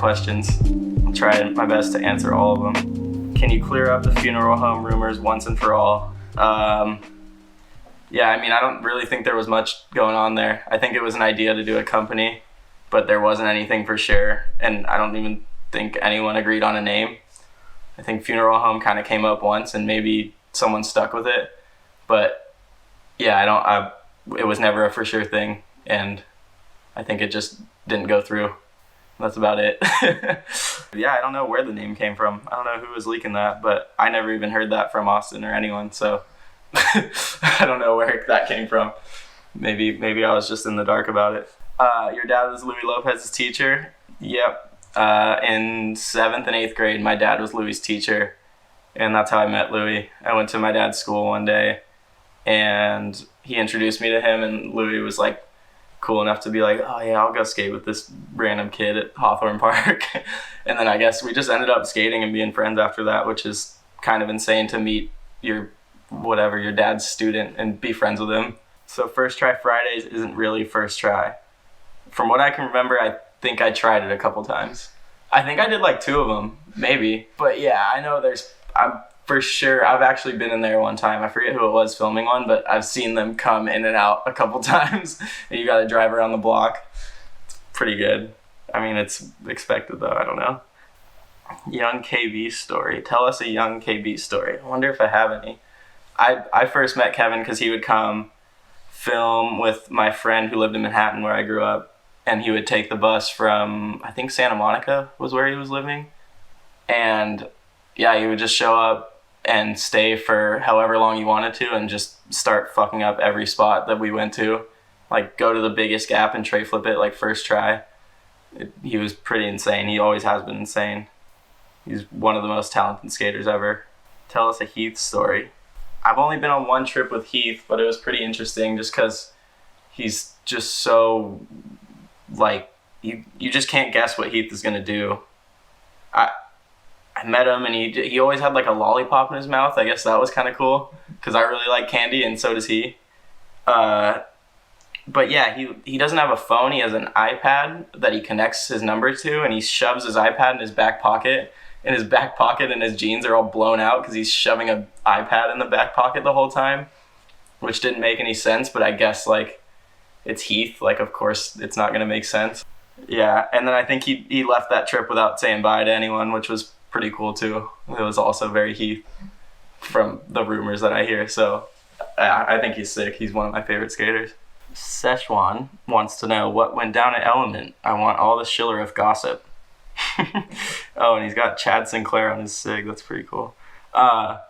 questions. I'll try my best to answer all of them. Can you clear up the funeral home rumors once and for all? Yeah, I mean, I don't really think there was much going on there. I think it was an idea to do a company, but there wasn't anything for sure. And I don't even think anyone agreed on a name. I think funeral home kind of came up once and maybe someone stuck with it. But yeah, it was never a for sure thing. And I think it just didn't go through. That's about it. Yeah, I don't know where the name came from. I don't know who was leaking that, but I never even heard that from Austin or anyone. So I don't know where that came from. Maybe I was just in the dark about it. Your dad was Louis Lopez's teacher? Yep. In 7th and 8th grade, my dad was Louis's teacher, and that's how I met Louis. I went to my dad's school one day, and he introduced me to him, and Louis was like cool enough to be like, oh yeah, I'll go skate with this random kid at Hawthorne Park. And then I guess we just ended up skating and being friends after that, which is kind of insane to meet your dad's student and be friends with him. So First Try Fridays isn't really first try. From what I can remember, I think I tried it a couple times. I think I did like 2 of them, maybe. But yeah, I know I've actually been in there one time. I forget who it was filming on, but I've seen them come in and out a couple times, and you gotta drive around the block. It's pretty good. I mean, it's expected though, I don't know. Young KB story. Tell us a young KB story. I wonder if I have any. I first met Kevin because he would come film with my friend who lived in Manhattan where I grew up, and he would take the bus from, I think Santa Monica was where he was living, and yeah, he would just show up and stay for however long he wanted to and just start fucking up every spot that we went to, like go to the biggest gap and tray flip it like first try. He was pretty insane. He always has been insane. He's one of the most talented skaters ever. Tell us a Heath story. I've only been on one trip with Heath, but it was pretty interesting just because he's just so, like, you just can't guess what Heath is going to do. I met him, and he always had, like, a lollipop in his mouth. I guess that was kind of cool because I really like candy, and so does he. But, yeah, he doesn't have a phone. He has an iPad that he connects his number to, and he shoves his iPad in his back pocket. And his back pocket and his jeans are all blown out because he's shoving an iPad in the back pocket the whole time, which didn't make any sense, but I guess, like, it's Heath. Like, of course, it's not going to make sense. Yeah, and then I think he left that trip without saying bye to anyone, which was pretty cool, too. It was also very Heath from the rumors that I hear, so I think he's sick. He's one of my favorite skaters. Szechuan wants to know what went down at Element. I want all the Schillerith gossip. Oh, and he's got Chad Sinclair on his SIG. That's pretty cool. I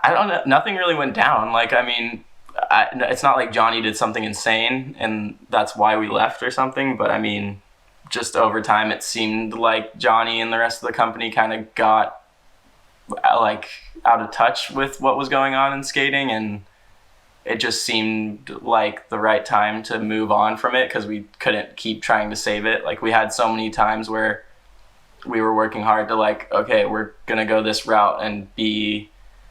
don't know. Nothing really went down. Like, I mean, it's not like Johnny did something insane and that's why we left or something. But I mean, just over time, it seemed like Johnny and the rest of the company kind of got like out of touch with what was going on in skating, and it just seemed like the right time to move on from it because we couldn't keep trying to save it. Like, we had so many times where we were working hard to, like, okay, we're gonna go this route and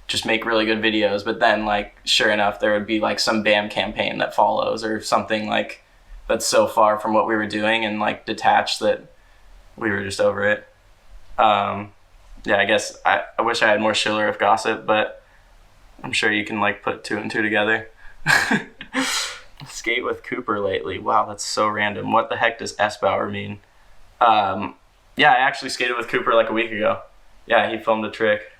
just make really good videos, but then, like, sure enough, there would be like some BAM campaign that follows or something like that's so far from what we were doing and like detached that we were just over it. Yeah, I guess I wish I had more Schillerith gossip, but I'm sure you can, like, put 2 and 2 together. Skate with Cooper lately. Wow, that's so random. What the heck does S-Bauer mean? Yeah, I actually skated with Cooper like a week ago. Yeah, he filmed a trick.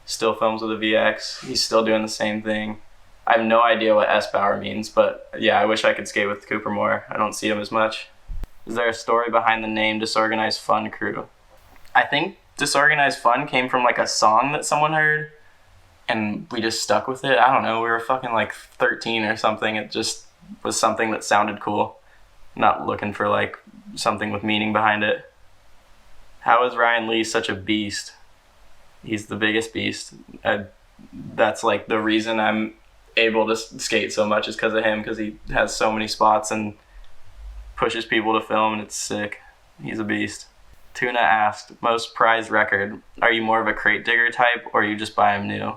Still films with a VX. He's still doing the same thing. I have no idea what S-Bauer means, but yeah, I wish I could skate with Cooper more. I don't see him as much. Is there a story behind the name Disorganized Fun Crew? I think Disorganized Fun came from, like, a song that someone heard, and we just stuck with it. I don't know, we were fucking like 13 or something. It just was something that sounded cool. Not looking for, like, something with meaning behind it. How is Ryan Lee such a beast? He's the biggest beast. That's, like, the reason I'm able to skate so much is because of him, because he has so many spots and pushes people to film, and it's sick. He's a beast. Tuna asked, most prized record. Are you more of a crate digger type, or you just buy them new?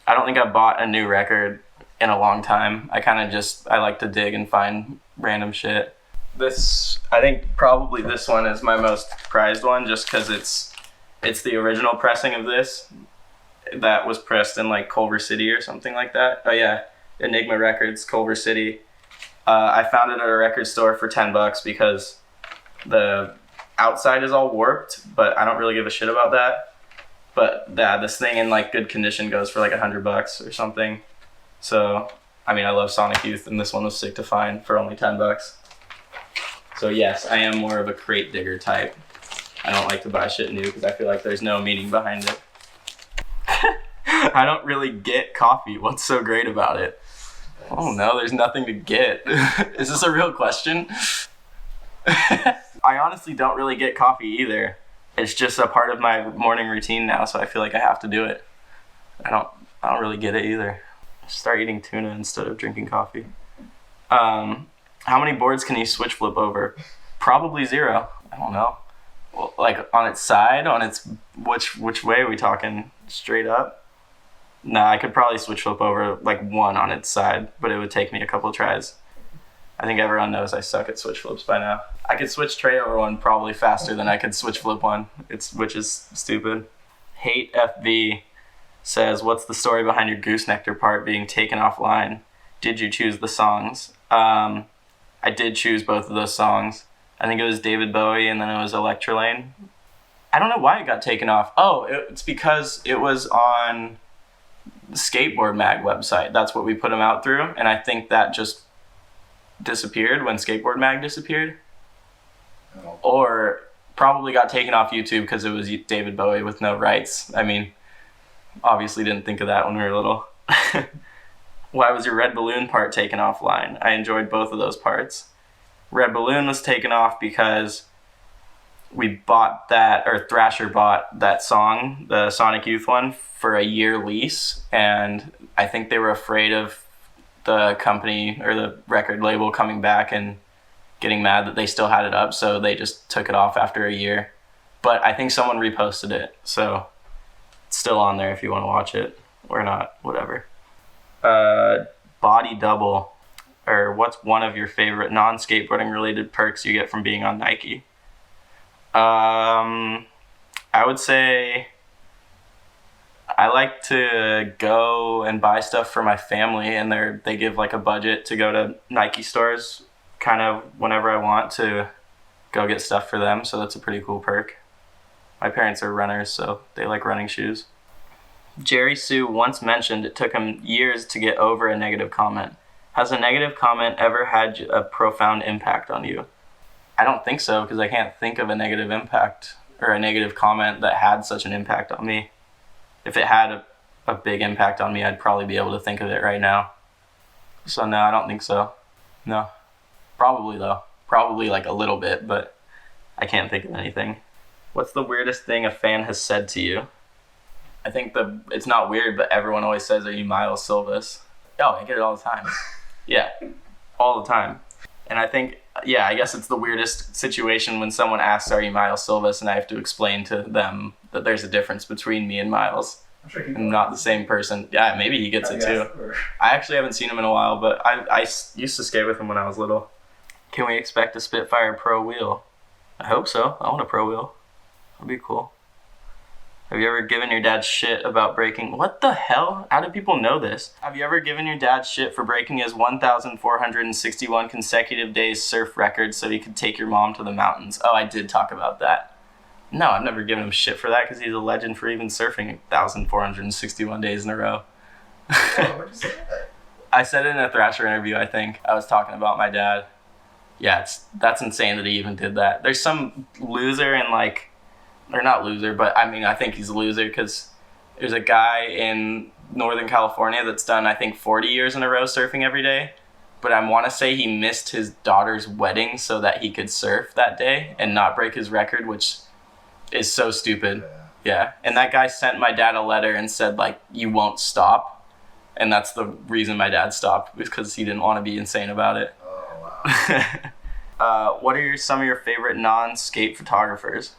I don't think I've bought a new record in a long time. I like to dig and find random shit. I think probably this one is my most prized one, just because it's the original pressing of this that was pressed in like Culver City or something like that. Oh yeah, Enigma Records, Culver City. I found it at a record store for $10 because the outside is all warped, but I don't really give a shit about that. But yeah, this thing in like good condition goes for like $100 or something. So I mean, I love Sonic Youth, and this one was sick to find for only $10. So yes, I am more of a crate digger type. I don't like to buy shit new because I feel like there's no meaning behind it. I don't really get coffee. What's so great about it? Oh no, there's nothing to get. Is this a real question? I honestly don't really get coffee either. It's just a part of my morning routine now, so I feel like I have to do it. I don't really get it either. Start eating tuna instead of drinking coffee. How many boards can you switch flip over? Probably 0. I don't know. Well, like on its side, on its which way are we talking? Straight up? Nah, I could probably switch flip over like 1 on its side, but it would take me a couple of tries. I think everyone knows I suck at switch flips by now. I could switch tray over one probably faster than I could switch flip one, which is stupid. Hate FV says, what's the story behind your goose nectar part being taken offline? Did you choose the songs? I did choose both of those songs. I think it was David Bowie and then it was Electrolane. I don't know why it got taken off. Oh, it's because it was on the Skateboard Mag website. That's what we put them out through, and I think that just disappeared when Skateboard Mag disappeared. Oh. Or probably got taken off YouTube because it was David Bowie with no rights. I mean, obviously didn't think of that when we were little. Why was your Red Balloon part taken offline? I enjoyed both of those parts. Red Balloon was taken off because we bought that, or Thrasher bought that song, the Sonic Youth one, for a year lease, and I think they were afraid of the company or the record label coming back and getting mad that they still had it up, so they just took it off after a year. But I think someone reposted it, so it's still on there if you want to watch it, or not, whatever. Body double, or what's one of your favorite non-skateboarding related perks you get from being on Nike? I would say I like to go and buy stuff for my family, and they give like a budget to go to Nike stores kind of whenever I want to go get stuff for them, so that's a pretty cool perk. My parents are runners, so they like running shoes. Jerry Sue once mentioned it took him years to get over a negative comment. Has a negative comment ever had a profound impact on you? I don't think so, because I can't think of a negative impact or a negative comment that had such an impact on me. If it had a big impact on me, I'd probably be able to think of it right now. So no, I don't think so. No. Probably though. Probably like a little bit, but I can't think of anything. What's the weirdest thing a fan has said to you? I think it's not weird, but everyone always says, are you Miles Silvas? Oh, I get it all the time. Yeah, all the time. And I think, yeah, I guess it's the weirdest situation when someone asks, are you Miles Silvas? And I have to explain to them that there's a difference between me and Miles. I'm sure I'm not the same person. Yeah, maybe he gets it too. I actually haven't seen him in a while, but I used to skate with him when I was little. Can we expect a Spitfire Pro wheel? I hope so. I want a Pro wheel. That'd be cool. Have you ever given your dad shit about breaking... What the hell? How do people know this? Have you ever given your dad shit for breaking his 1,461 consecutive days surf record so he could take your mom to the mountains? Oh, I did talk about that. No, I've never given him shit for that because he's a legend for even surfing 1,461 days in a row. Oh, what'd you say? I said it in a Thrasher interview, I think. I was talking about my dad. Yeah, that's insane that he even did that. There's some loser in like... Or not loser, but I mean, I think he's a loser because there's a guy in Northern California that's done, I think, 40 years in a row surfing every day. But I want to say he missed his daughter's wedding so that he could surf that day and not break his record, which is so stupid. Yeah. And that guy sent my dad a letter and said, like, you won't stop. And that's the reason my dad stopped, because he didn't want to be insane about it. Oh, wow. What are some of your favorite non-skate photographers?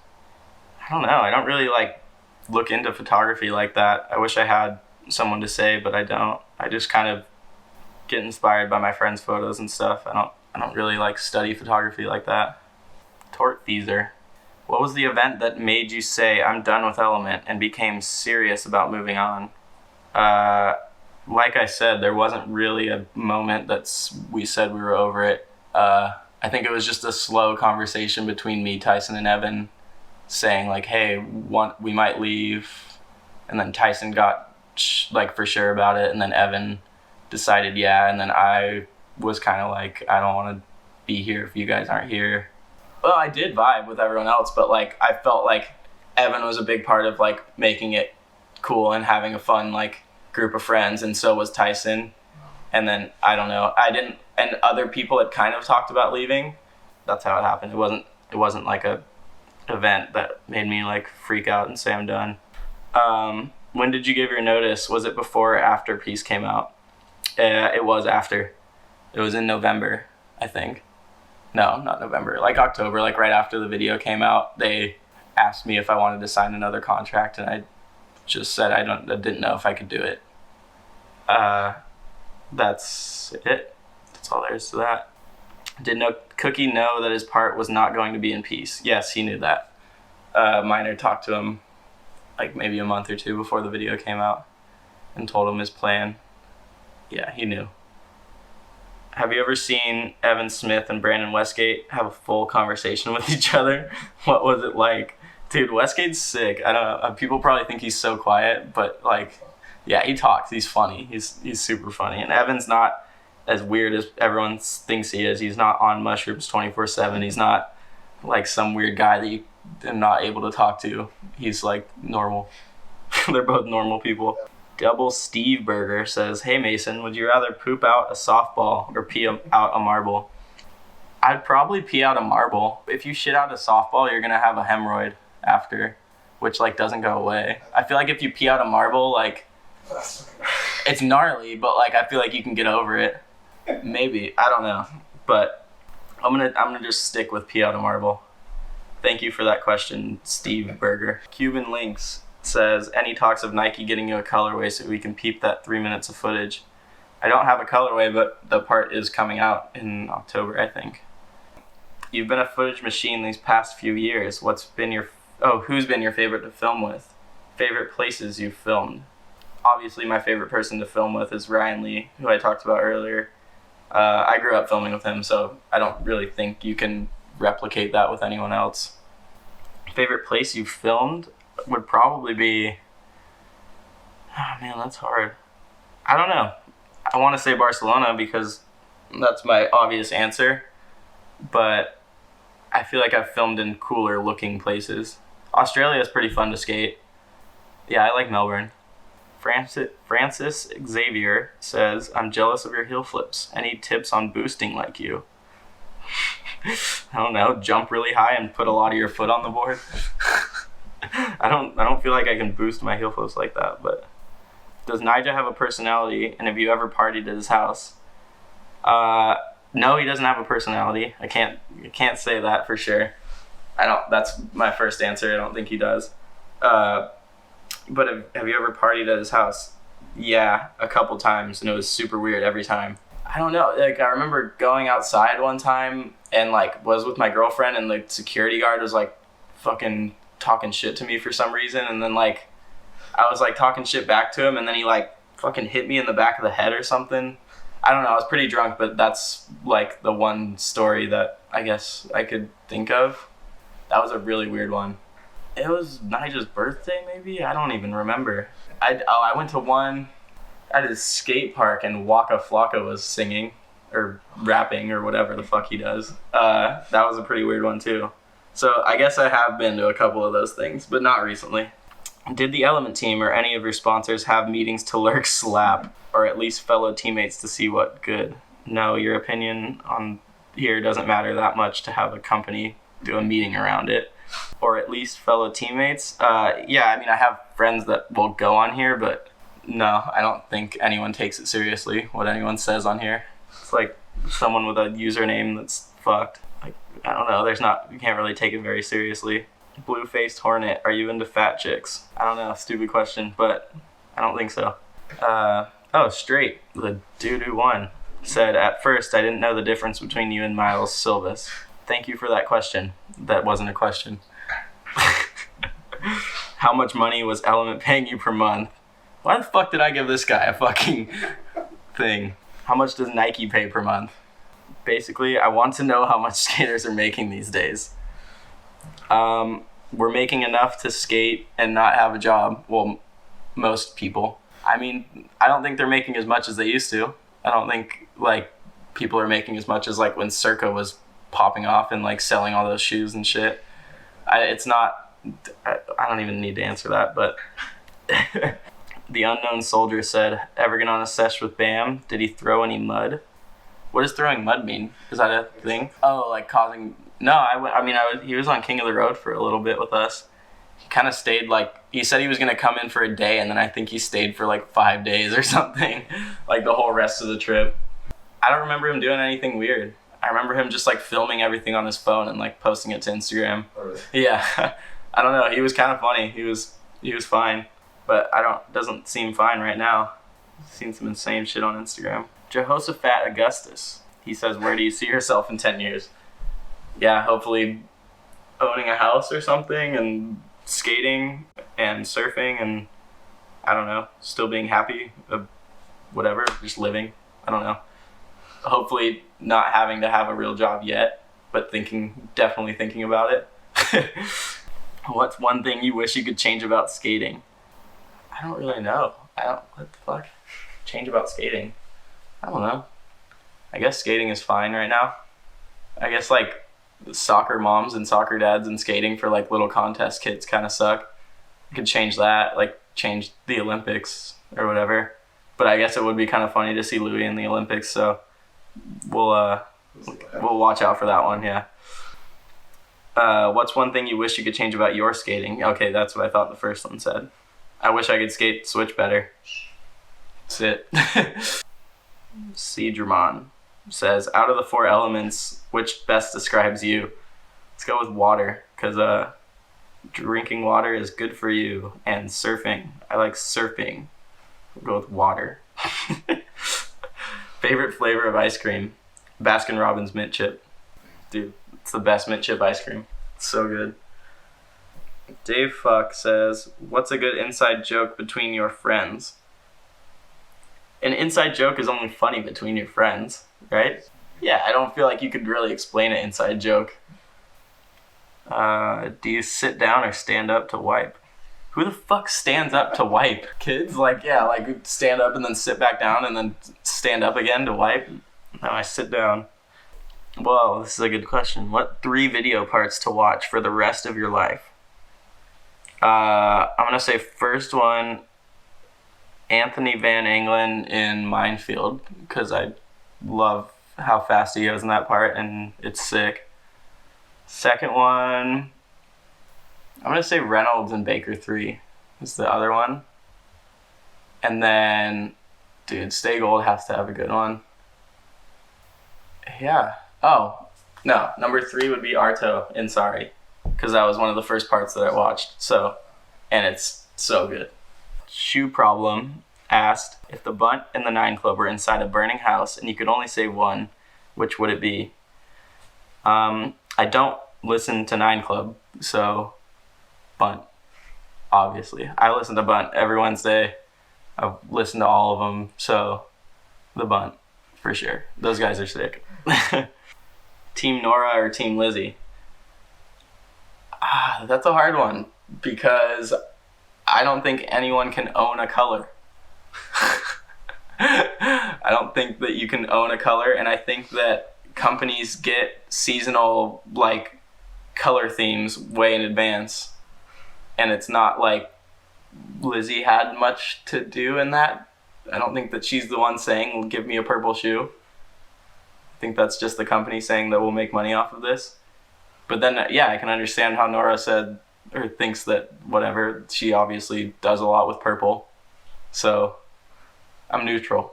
I don't know. I don't really like look into photography like that. I wish I had someone to say, but I don't. I just kind of get inspired by my friends' photos and stuff. I I don't really like study photography like that. Tortfeezer. What was the event that made you say, I'm done with Element, and became serious about moving on? Like I said, there wasn't really a moment we said we were over it. I think it was just a slow conversation between me, Tyson, and Evan saying like, hey, we might leave. And then Tyson got like for sure about it. And then Evan decided, yeah. And then I was kind of like, I don't want to be here if you guys aren't here. Well, I did vibe with everyone else, but like I felt like Evan was a big part of like making it cool and having a fun like group of friends, and so was Tyson. And then I don't know, and other people had kind of talked about leaving. That's how it happened. It wasn't like a event that made me like freak out and say I'm done. When did you give your notice? Was it before or after Peace came out? It was after. It was in November, I think. No, not November, like October, like right after the video came out. They asked me if I wanted to sign another contract, and I just said I didn't know if I could do it. That's it. That's all there is to that. Did Cookie know that his part was not going to be in Peace? Yes, he knew that. Miner talked to him like maybe a month or two before the video came out and told him his plan. Yeah, he knew. Have you ever seen Evan Smith and Brandon Westgate have a full conversation with each other? What was it like? Dude, Westgate's sick. I don't know. People probably think he's so quiet, but like, yeah, he talks. He's funny. He's super funny. And Evan's not as weird as everyone thinks he is. He's not on mushrooms 24/7. He's not like some weird guy that you are not able to talk to. He's like normal. They're both normal people. Double Steve Burger says, hey Mason, would you rather poop out a softball or pee out a marble? I'd probably pee out a marble. If you shit out a softball, you're gonna have a hemorrhoid after, which like doesn't go away. I feel like if you pee out a marble, like it's gnarly, but like I feel like you can get over it. Maybe, I don't know, but I'm gonna just stick with pee out a marble. Thank you for that question, Steve Burger. Cuban Links says, any talks of Nike getting you a colorway so we can peep that 3 minutes of footage? I don't have a colorway, but the part is coming out in October, I think. You've been a footage machine these past few years. Who's been your favorite to film with? Favorite places you've filmed? Obviously, my favorite person to film with is Ryan Lee, who I talked about earlier. I grew up filming with him, so I don't really think you can replicate that with anyone else. Favorite place you've filmed would probably be... Oh man, that's hard. I don't know. I want to say Barcelona because that's my obvious answer, but I feel like I've filmed in cooler looking places. Australia is pretty fun to skate. Yeah, I like Melbourne. Francis Xavier says, I'm jealous of your heel flips. Any tips on boosting like you? I don't know, jump really high and put a lot of your foot on the board. I don't feel like I can boost my heel flips like that, but does Nigel have a personality, and have you ever partied at his house? No, he doesn't have a personality. I can't say that for sure. That's my first answer. I don't think he does. But have you ever partied at his house? Yeah, a couple times, and it was super weird every time. I don't know, like I remember going outside one time and like was with my girlfriend, and the security guard was like fucking talking shit to me for some reason, and then like I was like talking shit back to him, and then he like fucking hit me in the back of the head or something. I don't know, I was pretty drunk, but that's like the one story that I guess I could think of. That was a really weird one. It was Nigel's birthday maybe? I don't even remember. I went to one at his skate park and Waka Flocka was singing or rapping or whatever the fuck he does. That was a pretty weird one too. So I guess I have been to a couple of those things, but not recently. Did the Element team or any of your sponsors have meetings to lurk slap, or at least fellow teammates to see what good? No, your opinion on here doesn't matter that much to have a company do a meeting around it, or at least fellow teammates. Yeah, I mean, I have friends that will go on here, but no, I don't think anyone takes it seriously, what anyone says on here. It's like someone with a username that's fucked. Like, I don't know, you can't really take it very seriously. Blue-faced Hornet, are you into fat chicks? I don't know, stupid question, but I don't think so. Straight, the dude who won. said, at first, I didn't know the difference between you and Miles Silvas. Thank you for that question. That wasn't a question. How much money was Element paying you per month? Why the fuck did I give this guy a fucking thing? How much does Nike pay per month? Basically, I want to know how much skaters are making these days. We're making enough to skate and not have a job. Well, most people. I mean, I don't think they're making as much as they used to. I don't think, like, people are making as much as, like, when Circa was popping off and, like, selling all those shoes and shit. I don't even need to answer that, but... The Unknown Soldier said, ever get on a sesh with Bam? Did he throw any mud? What does throwing mud mean? Is that a thing? Oh, like causing... No, he was on King of the Road for a little bit with us. He kind of stayed, like... He said he was going to come in for a day, and then I think he stayed for, like, 5 days or something. Like, the whole rest of the trip. I don't remember him doing anything weird. I remember him just, like, filming everything on his phone and, like, posting it to Instagram. Oh, really? Yeah. I don't know. He was kind of funny. He was fine. But doesn't seem fine right now. I've seen some insane shit on Instagram. Jehoshaphat Augustus. He says, where do you see yourself in 10 years? Yeah, hopefully owning a house or something and skating and surfing and, I don't know, still being happy, whatever, just living. I don't know. Hopefully not having to have a real job yet, but definitely thinking about it. What's one thing you wish you could change about skating? I don't really know. What the fuck? Change about skating? I don't know. I guess skating is fine right now. I guess, like, soccer moms and soccer dads and skating for, like, little contest kids kind of suck. I could change that, like, change the Olympics or whatever. But I guess it would be kind of funny to see Louis in the Olympics, so we'll watch out for that one, yeah. What's one thing you wish you could change about your skating? Okay, that's what I thought the first one said. I wish I could skate switch better. That's it. Cedramon says, out of the 4 elements, which best describes you? Let's go with water, because drinking water is good for you, and surfing. I like surfing. We'll go with water. Favorite flavor of ice cream? Baskin Robbins mint chip. Dude, it's the best mint chip ice cream. It's so good. Dave Fuck says, what's a good inside joke between your friends? An inside joke is only funny between your friends, right? Yeah, I don't feel like you could really explain an inside joke. Do you sit down or stand up to wipe? Who the fuck stands up to wipe? Kids? Like, yeah, like stand up and then sit back down and then stand up again to wipe? No, I sit down. Whoa, this is a good question. What 3 video parts to watch for the rest of your life? I'm going to say first one, Anthony Van Engelen in Minefield, because I love how fast he goes in that part, and it's sick. Second one, I'm going to say Reynolds and Baker 3 is the other one. And then, dude, Stay Gold has to have a good one. Yeah. Oh, no, number 3 would be Arto in Sorry, because that was one of the first parts that I watched. So, and it's so good. Shoe Problem asked, if the Bunt and the 9 Club were inside a burning house and you could only say one, which would it be? I don't listen to 9 Club, so Bunt, obviously. I listen to Bunt every Wednesday. I've listened to all of them, so the Bunt, for sure. Those guys are sick. Team Nora or Team Lizzie? That's a hard one, because I don't think anyone can own a color. I don't think that you can own a color, and I think that companies get seasonal, like, color themes way in advance, and it's not like Lizzie had much to do in that. I don't think that she's the one saying, give me a purple shoe. I think that's just the company saying that we'll make money off of this. But then, yeah, I can understand how Nora said, or thinks that whatever, she obviously does a lot with purple. So, I'm neutral.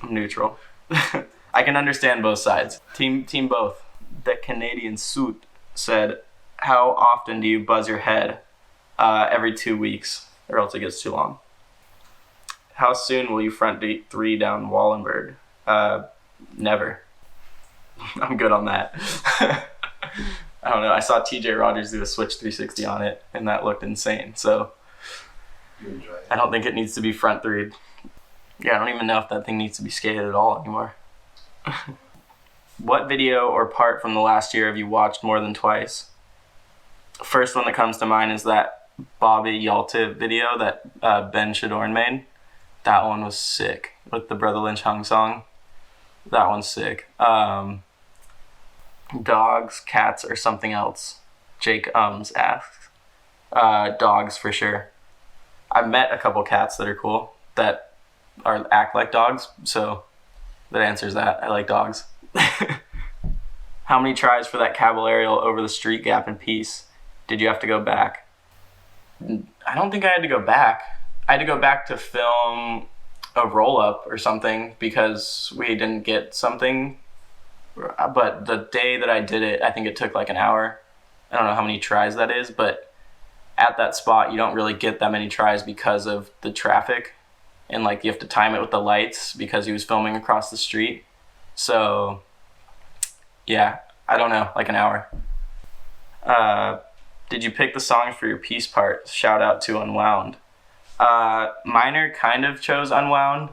I can understand both sides. Team both. The Canadian Suit said, how often do you buzz your head? Every 2 weeks, or else it gets too long. How soon will you front date 3 down Wallenberg? Never. I'm good on that. I don't know. I saw TJ Rogers do a switch 360 on it, and that looked insane. So You enjoy it. I don't think it needs to be front 3'd. Yeah, I don't even know if that thing needs to be skated at all anymore. What video or part from the last year have you watched more than twice? First one that comes to mind is that Bobby Yalta video that Ben Shadorn made. That one was sick, with the Brother Lynch Hung song. That one's sick. Dogs, cats, or something else? Jake asks. Dogs for sure. I've met a couple cats that are cool, that act like dogs, so that answers that. I like dogs. How many tries for that caballerial over the street gap in Peace? Did you have to go back? I don't think I had to go back. I had to go back to film a roll-up or something because we didn't get something. But the day that I did it, I think it took like an hour. I don't know how many tries that is, but at that spot, you don't really get that many tries because of the traffic. And like you have to time it with the lights because he was filming across the street. So yeah, I don't know, like an hour. Did you pick the songs for your Peace part? Shout out to Unwound. Minor kind of chose Unwound.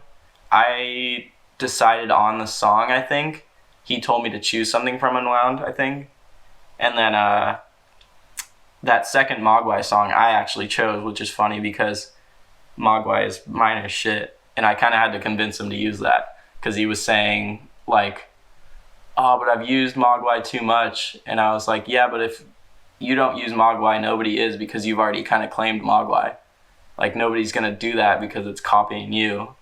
I decided on the song, I think. He told me to choose something from Unwound, I think. And then that second Mogwai song I actually chose, which is funny because Mogwai is Minor shit. And I kind of had to convince him to use that because he was saying, like, oh, but I've used Mogwai too much. And I was like, yeah, but if you don't use Mogwai, nobody is, because you've already kind of claimed Mogwai. Like, nobody's going to do that because it's copying you.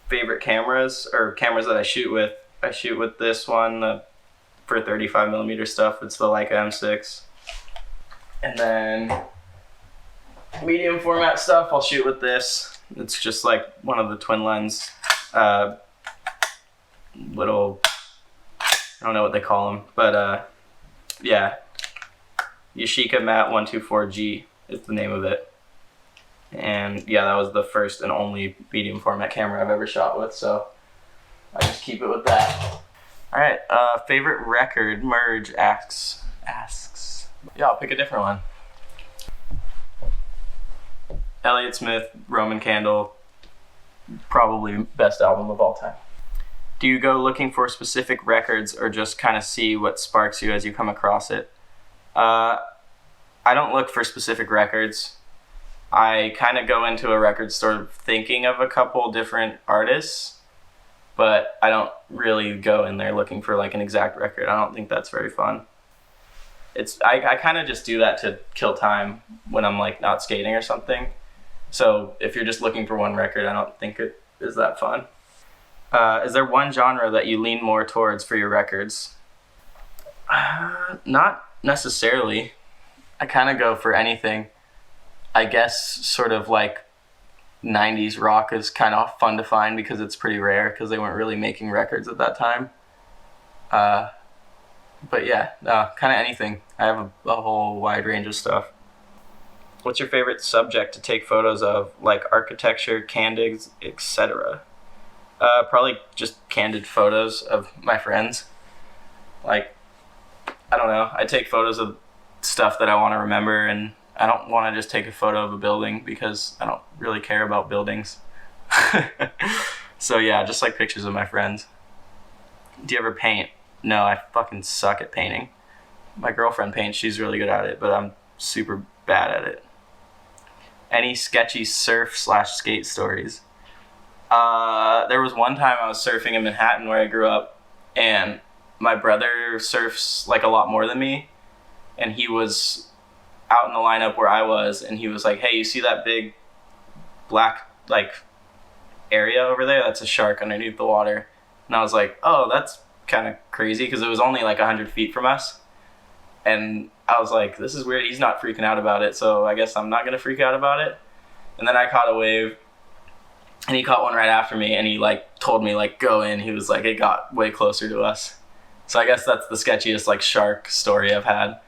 Favorite cameras, or cameras that I shoot with? I shoot with this one for 35mm stuff. It's the Leica M6. And then medium format stuff, I'll shoot with this. It's just like one of the twin lens little, I don't know what they call them, but yeah. Yashica Mat 124G is the name of it. And yeah, that was the first and only medium format camera I've ever shot with, so I just keep it with that. All right, favorite record, Merge asks. Yeah, I'll pick a different one. Elliott Smith, Roman Candle, probably best album of all time. Do you go looking for specific records or just kind of see what sparks you as you come across it? I don't look for specific records. I kind of go into a record store thinking of a couple different artists, but I don't really go in there looking for like an exact record. I don't think that's very fun. I kind of just do that to kill time when I'm like not skating or something. So if you're just looking for one record, I don't think it is that fun. Is there one genre that you lean more towards for your records? Not necessarily. I kind of go for anything. I guess sort of like 90s rock is kind of fun to find because it's pretty rare because they weren't really making records at that time. But yeah, kind of anything. I have a whole wide range of stuff. What's your favorite subject to take photos of, like architecture, candids, etc.? Probably just candid photos of my friends. Like, I don't know. I take photos of stuff that I want to remember, and I don't want to just take a photo of a building because I don't really care about buildings. So yeah, just like pictures of my friends. Do you ever paint? No, I fucking suck at painting. My girlfriend paints, she's really good at it, but I'm super bad at it. Any sketchy surf/skate stories? There was one time I was surfing in Manhattan where I grew up, and my brother surfs like a lot more than me, and he was out in the lineup where I was, and he was like, hey, you see that big black like area over there? That's a shark underneath the water. And I was like, oh, that's kind of crazy, because it was only like 100 feet from us. And I was like, this is weird. He's not freaking out about it, so I guess I'm not gonna freak out about it. And then I caught a wave, and he caught one right after me, and he like told me like go in. He was like, it got way closer to us. So I guess that's the sketchiest like shark story I've had.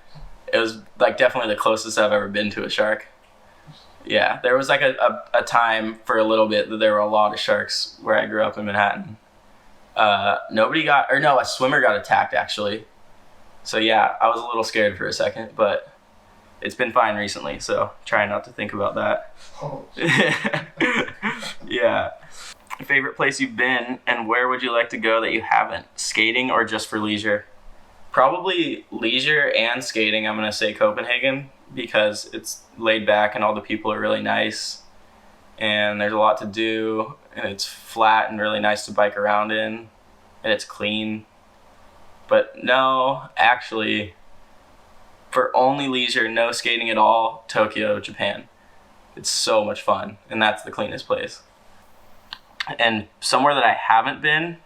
It was like definitely the closest I've ever been to a shark. Yeah, there was like a time for a little bit that there were a lot of sharks where I grew up in Manhattan. A swimmer got attacked actually. So yeah, I was a little scared for a second, but it's been fine recently, so try not to think about that. Oh. Yeah. Favorite place you've been, and where would you like to go that you haven't? Skating or just for leisure? Probably leisure and skating. I'm going to say Copenhagen because it's laid back and all the people are really nice and there's a lot to do and it's flat and really nice to bike around in and it's clean. But no, actually, for only leisure, no skating at all, Tokyo, Japan. It's so much fun, and that's the cleanest place. And somewhere that I haven't been,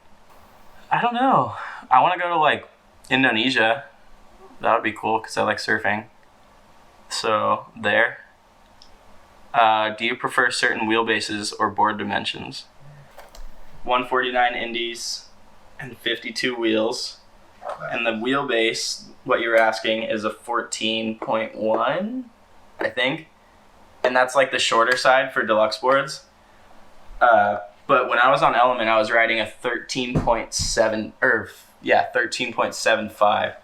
I don't know. I want to go to like Indonesia. That would be cool because I like surfing. So there. Do you prefer certain wheelbases or board dimensions? 149 indies and 52 wheels. And the wheelbase, what you're asking, is a 14.1, I think. And that's like the shorter side for deluxe boards. But when I was on Element, I was riding a 13.75,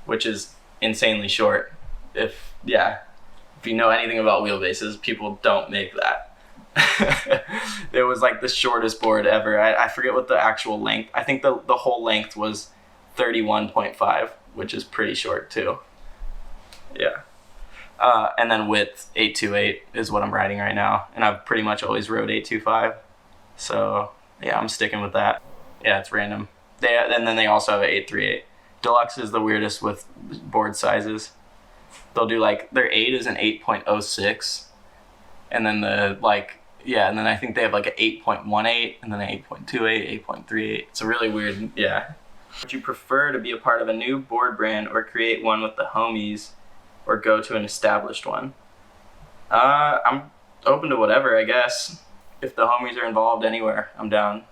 which is insanely short. If you know anything about wheelbases, people don't make that. It was like the shortest board ever. I forget what the actual length. I think the whole length was 31.5, which is pretty short too. Yeah. And then width 828 is what I'm riding right now, and I've pretty much always rode 825. So yeah, I'm sticking with that. Yeah, it's random. And then they also have an 838. Deluxe is the weirdest with board sizes. They'll do like their 8 is an 8.06, and then and then I think they have like an 8.18, and then an 8.28, 8.38. It's a really weird, yeah. Would you prefer to be a part of a new board brand or create one with the homies, or go to an established one? I'm open to whatever, I guess. If the homies are involved anywhere, I'm down.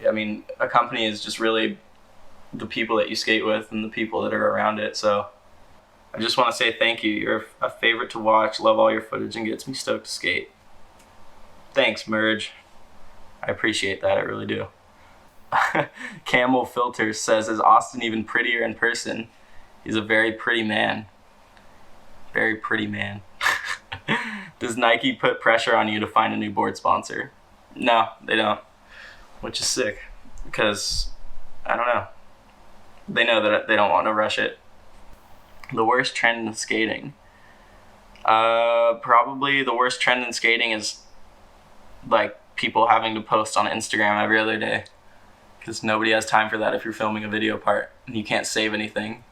I mean, a company is just really the people that you skate with and the people that are around it, so I just want to say thank you. You're a favorite to watch, love all your footage, and gets me stoked to skate. Thanks, Merge. I appreciate that, I really do. Camel Filters says, is Austin even prettier in person? He's a very pretty man. Very pretty man. Does Nike put pressure on you to find a new board sponsor? No, they don't. Which is sick. Because, I don't know. They know that they don't want to rush it. The worst trend in skating. Probably the worst trend in skating is like people having to post on Instagram every other day. Because nobody has time for that if you're filming a video part and you can't save anything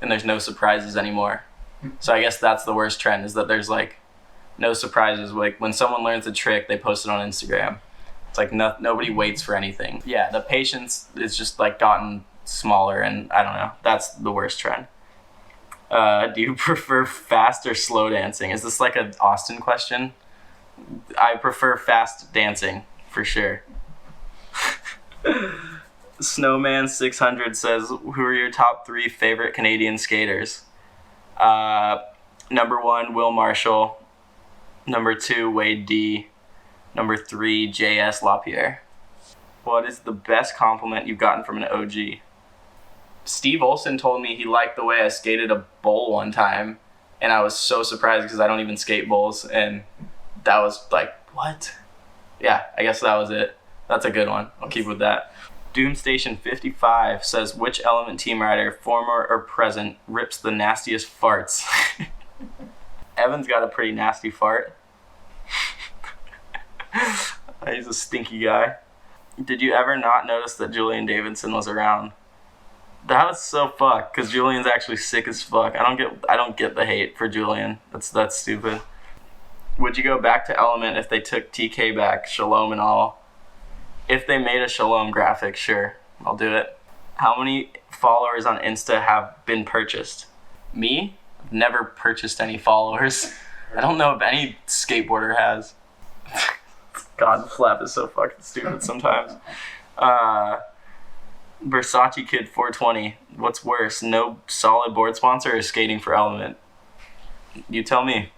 and there's no surprises anymore. So I guess that's the worst trend, is that there's like no surprises. Like when someone learns a trick, they post it on Instagram. It's like nobody waits for anything. Yeah, the patience is just like gotten smaller, and I don't know. That's the worst trend. Do you prefer fast or slow dancing? Is this like an Austin question? I prefer fast dancing, for sure. Snowman 600 says, who are your top 3 favorite Canadian skaters? Number 1, Will Marshall. Number 2, Wade D. Number 3, J.S. LaPierre. What is the best compliment you've gotten from an OG? Steve Olson told me he liked the way I skated a bowl one time, and I was so surprised because I don't even skate bowls, and that was like, what? Yeah, I guess that was it. That's a good one. I'll keep with that. Doomstation 55 says, which Element team rider, former or present, rips the nastiest farts? Evan's got a pretty nasty fart. He's a stinky guy. Did you ever not notice that Julian Davidson was around? That was so fucked, because Julian's actually sick as fuck. I don't get the hate for Julian. That's stupid. Would you go back to Element if they took TK back, Shalom and all? If they made a Shalom graphic, sure, I'll do it. How many followers on Insta have been purchased? Me? I've never purchased any followers. I don't know if any skateboarder has. God, the flap is so fucking stupid sometimes. Versace Kid 420. What's worse, no solid board sponsor or skating for Element? You tell me.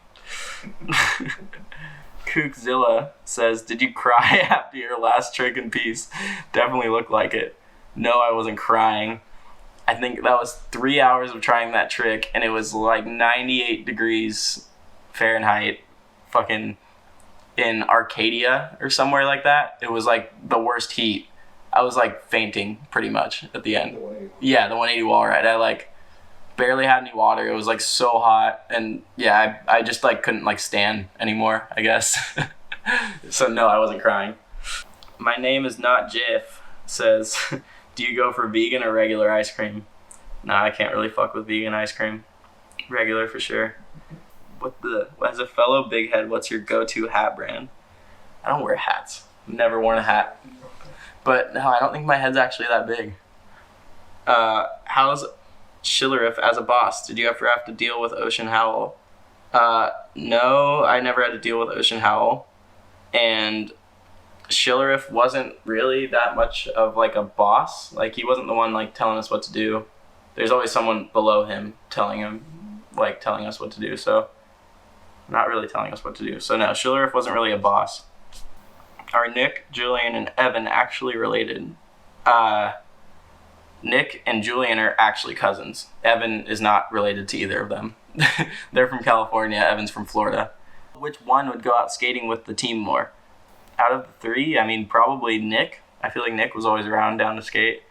Kookzilla says, did you cry after your last trick and piece? Definitely looked like it. No, I wasn't crying. I think that was 3 hours of trying that trick, and it was like 98 degrees Fahrenheit, fucking in Arcadia or somewhere like that. It was like the worst heat. I was like fainting pretty much at the end. Yeah, the 180 wall ride. I like barely had any water. It was like so hot, and yeah, I just like couldn't like stand anymore, I guess. So no, I wasn't crying. My name is not Jiff says, do you go for vegan or regular ice cream? Nah, I can't really fuck with vegan ice cream. Regular for sure. As a fellow big head, what's your go-to hat brand? I don't wear hats. Never worn a hat. But no, I don't think my head's actually that big. How's Schillerif as a boss? Did you ever have to deal with Ocean Howl? No, I never had to deal with Ocean Howl. And Schillerif wasn't really that much of like a boss. Like he wasn't the one like telling us what to do. There's always someone below him telling us what to do. So not really telling us what to do. So no, Schillerif wasn't really a boss. Are Nick, Julian, and Evan actually related? Nick and Julian are actually cousins. Evan is not related to either of them. They're from California. Evan's from Florida. Which one would go out skating with the team more? Out of the three, I mean, probably Nick. I feel like Nick was always around down to skate.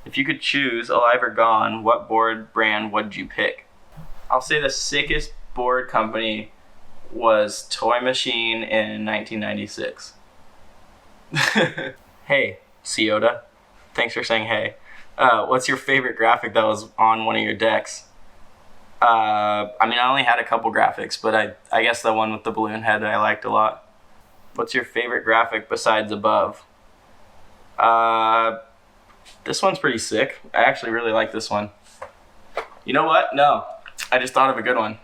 If you could choose, alive or gone, what board brand would you pick? I'll say the sickest board company was Toy Machine in 1996. Hey, Ciota. Thanks for saying hey. What's your favorite graphic that was on one of your decks? I mean, I only had a couple graphics, but I guess the one with the balloon head I liked a lot. What's your favorite graphic besides above? This one's pretty sick. I actually really like this one. You know what? No, I just thought of a good one.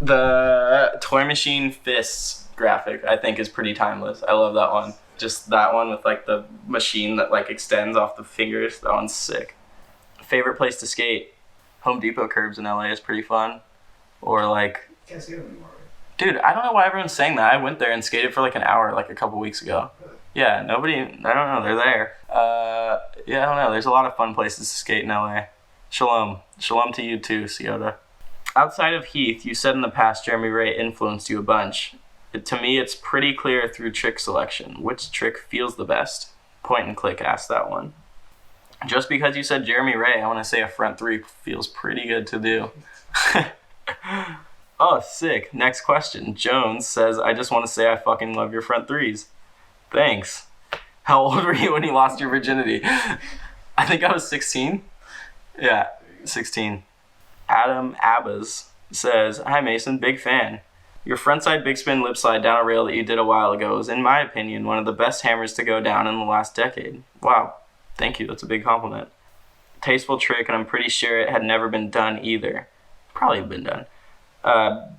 The Toy Machine Fists graphic, I think, is pretty timeless. I love that one. Just that one with like the machine that like extends off the fingers. That one's sick. Favorite place to skate? Home Depot curbs in LA is pretty fun. Or like... Can't skate them anymore, right? Dude, I don't know why everyone's saying that. I went there and skated for like an hour like a couple weeks ago. Really? Yeah, nobody... I don't know. They're there. Yeah, I don't know. There's a lot of fun places to skate in LA. Shalom. Shalom to you too, Ciota. Outside of Heath, you said in the past Jeremy Ray influenced you a bunch. To me, it's pretty clear through trick selection. Which trick feels the best? Point and click asked that one. Just because you said Jeremy Ray, I want to say a front three feels pretty good to do. Oh, sick. Next question. Jones says, I just want to say I fucking love your front threes. Thanks. How old were you when you lost your virginity? I think I was 16. Yeah, 16. Adam Abbas says, hi Mason, big fan. Your frontside big spin lip slide down a rail that you did a while ago is, in my opinion, one of the best hammers to go down in the last decade. Wow. Thank you. That's a big compliment. Tasteful trick, and I'm pretty sure it had never been done either. Probably been done.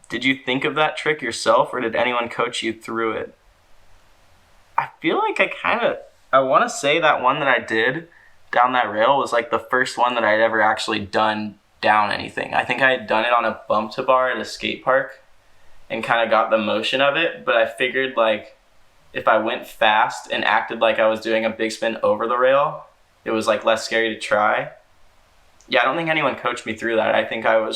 Did you think of that trick yourself, or did anyone coach you through it? I feel like I want to say that one that I did down that rail was like the first one that I'd ever actually done down anything. I think I had done it on a bump to bar at a skate park and kind of got the motion of it, but I figured like if I went fast and acted like I was doing a big spin over the rail, it was like less scary to try. Yeah, I don't think anyone coached me through that. I think I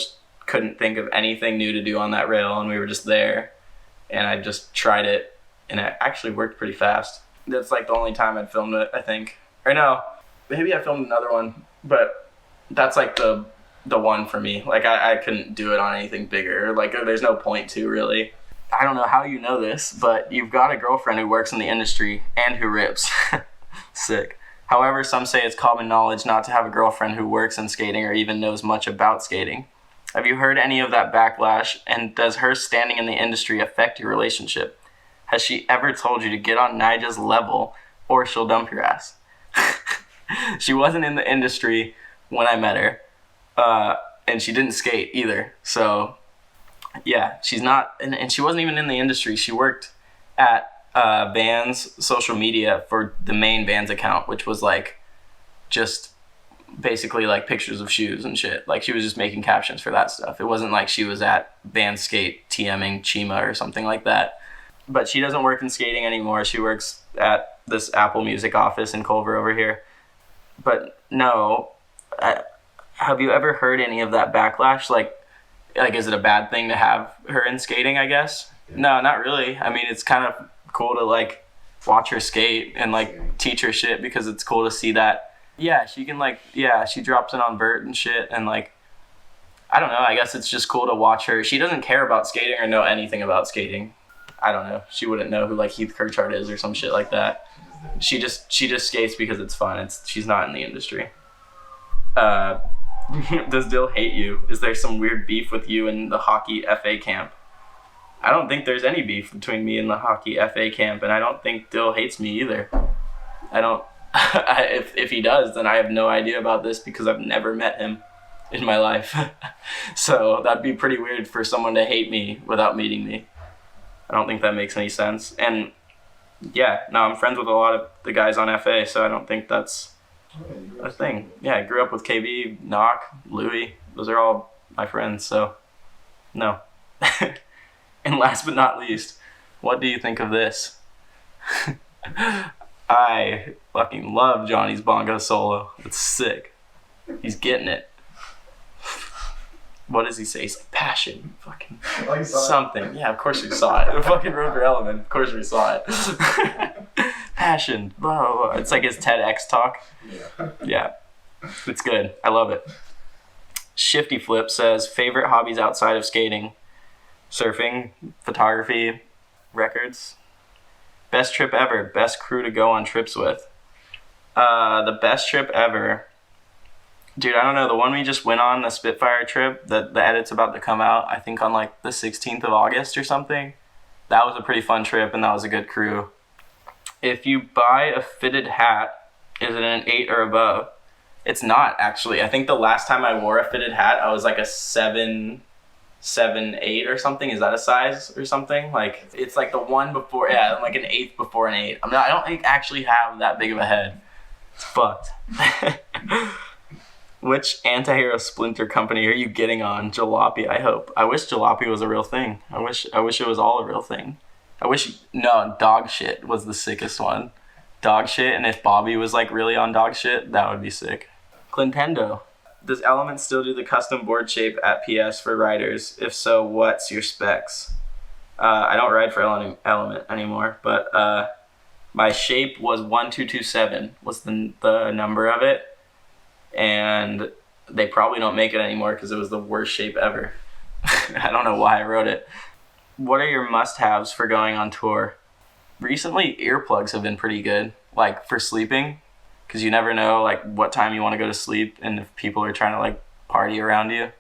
couldn't think of anything new to do on that rail, and we were just there, and I just tried it, and it actually worked pretty fast. That's like the only time I'd filmed it, I think. Or no, maybe I filmed another one, but that's like the one for me. Like I couldn't do it on anything bigger. Like there's no point to really. I don't know how you know this, but you've got a girlfriend who works in the industry and who rips. Sick. However, some say it's common knowledge not to have a girlfriend who works in skating or even knows much about skating. Have you heard any of that backlash, and does her standing in the industry affect your relationship? Has she ever told you to get on Nija's level or she'll dump your ass? She wasn't in the industry when I met her, and she didn't skate either. So yeah, she's not, and she wasn't even in the industry. She worked at Vans social media for the main Vans account, which was like just basically like pictures of shoes and shit. Like she was just making captions for that stuff. It wasn't like she was at Vans Skate TMing Chima or something like that. But she doesn't work in skating anymore. She works at this Apple Music office in Culver over here. But no, have you ever heard any of that backlash? Like, is it a bad thing to have her in skating, I guess? Yeah. No, not really. I mean, it's kind of cool to, like, watch her skate and, like, teach her shit because it's cool to see that. Yeah, she can, like, she drops in on vert and shit. And, like, I don't know. I guess it's just cool to watch her. She doesn't care about skating or know anything about skating. I don't know. She wouldn't know who, like, Heath Kirchard is or some shit like that. She just skates because it's fun. She's not in the industry. Does Dill hate you? Is there some weird beef with you in the hockey FA camp? I don't think there's any beef between me and the hockey FA camp, and I don't think Dill hates me either. I don't. If he does, then I have no idea about this because I've never met him in my life. So that'd be pretty weird for someone to hate me without meeting me. I don't think that makes any sense. And yeah, no, I'm friends with a lot of the guys on FA, so I don't think that's a thing. Yeah, I grew up with KB, Knock, Louie. Those are all my friends, so no. And last but not least, what do you think of this? I fucking love Johnny's bongo solo. It's sick. He's getting it. What does he say? He's like, passion. Fucking something. Yeah, of course we saw it. Fucking Road for Element. Of course we saw it. Passion. Blah, blah, blah. It's like his TEDx talk. Yeah. It's good. I love it. Shifty Flip says, favorite hobbies outside of skating? Surfing, photography, records. Best trip ever. Best crew to go on trips with. The best trip ever. Dude, I don't know. The one we just went on, the Spitfire trip, the edit's about to come out, I think on like the 16th of August or something. That was a pretty fun trip and that was a good crew. If you buy a fitted hat, is it an 8 or above? It's not, actually. I think the last time I wore a fitted hat, I was like a 7, 8 or something. Is that a size or something? Like, it's like the one before, yeah, like an 8th before an 8. I don't think actually have that big of a head. It's fucked. Which anti-hero splinter company are you getting on? Jalopy, I hope. I wish Jalopy was a real thing. I wish it was all a real thing. No, dog shit was the sickest one. Dog shit, and if Bobby was like really on dog shit, that would be sick. Clintendo. Does Element still do the custom board shape at PS for riders? If so, what's your specs? I don't ride for Element anymore, but my shape was 1227 was the number of it. And they probably don't make it anymore because it was the worst shape ever. I don't know why I wrote it. What are your must-haves for going on tour? Recently, earplugs have been pretty good, like for sleeping, because you never know like what time you want to go to sleep and if people are trying to like party around you.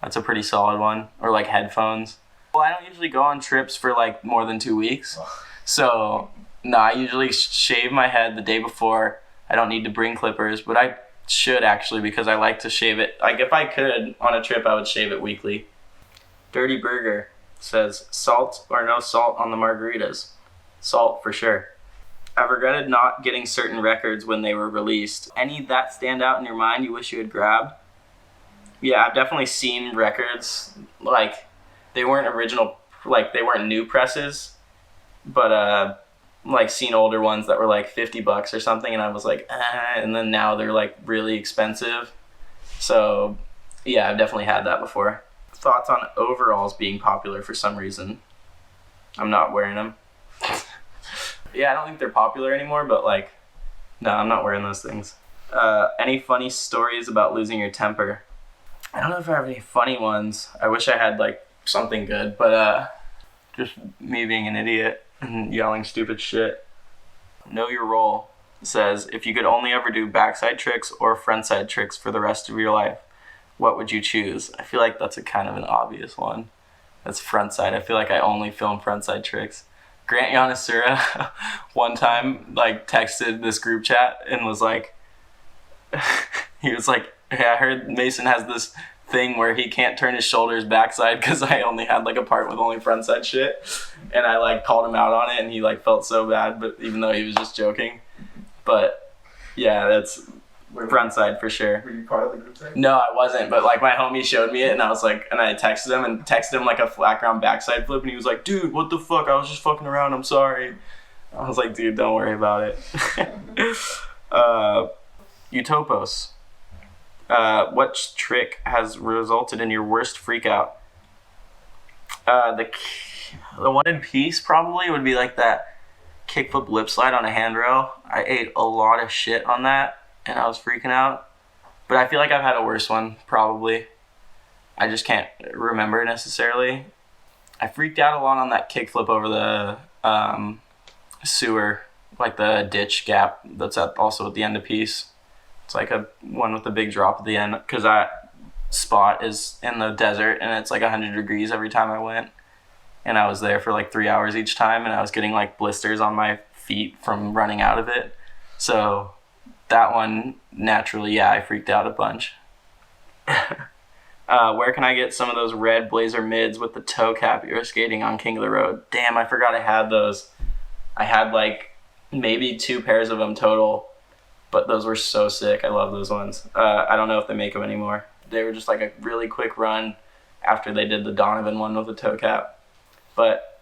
That's a pretty solid one. Or like headphones. Well, I don't usually go on trips for like more than 2 weeks. So, no, I usually shave my head the day before. I don't need to bring clippers, but I should actually because I like to shave it. Like if I could on a trip, I would shave it weekly. Dirty Burger says, salt or no salt on the margaritas? Salt for sure. I've regretted not getting certain records when they were released. Any that stand out in your mind you wish you had grabbed? Yeah, I've definitely seen records, like they weren't original, like they weren't new presses, but like seen older ones that were like $50 or something, and I was like, and then now they're like really expensive. So yeah, I've definitely had that before. Thoughts on overalls being popular for some reason? I'm not wearing them. Yeah, I don't think they're popular anymore, but like, no, I'm not wearing those things. Any funny stories about losing your temper? I don't know if I have any funny ones. I wish I had like something good, but just me being an idiot and yelling stupid shit. Know Your Role says, if you could only ever do backside tricks or frontside tricks for the rest of your life, what would you choose? I feel like that's a kind of an obvious one. That's frontside. I feel like I only film frontside tricks. Grant Yanasura one time like texted this group chat and was like, he was like, hey, I heard Mason has this thing where he can't turn his shoulders backside because I only had like a part with only frontside shit, and I like called him out on it and he like felt so bad, but even though he was just joking. But yeah, that's frontside for sure. Were you part of the group thing? No, I wasn't, but like my homie showed me it and I was like, and I texted him like a flat ground backside flip, and he was like, dude, what the fuck, I was just fucking around, I'm sorry. I was like, dude, don't worry about it. Utopos. What trick has resulted in your worst freakout? The one in peace probably would be like that kickflip lip slide on a handrail. I ate a lot of shit on that, and I was freaking out. But I feel like I've had a worse one, probably. I just can't remember necessarily. I freaked out a lot on that kickflip over the sewer, like the ditch gap that's also at the end of piece. It's like a one with a big drop at the end, because that spot is in the desert and it's like 100 degrees every time I went. And I was there for like 3 hours each time, and I was getting like blisters on my feet from running out of it. So that one, naturally, yeah, I freaked out a bunch. Where can I get some of those red Blazer mids with the toe cap you were skating on King of the Road? Damn, I forgot I had those. I had like maybe 2 pairs of them total, but those were so sick. I love those ones. I don't know if they make them anymore. They were just like a really quick run after they did the Donovan one with the toe cap. But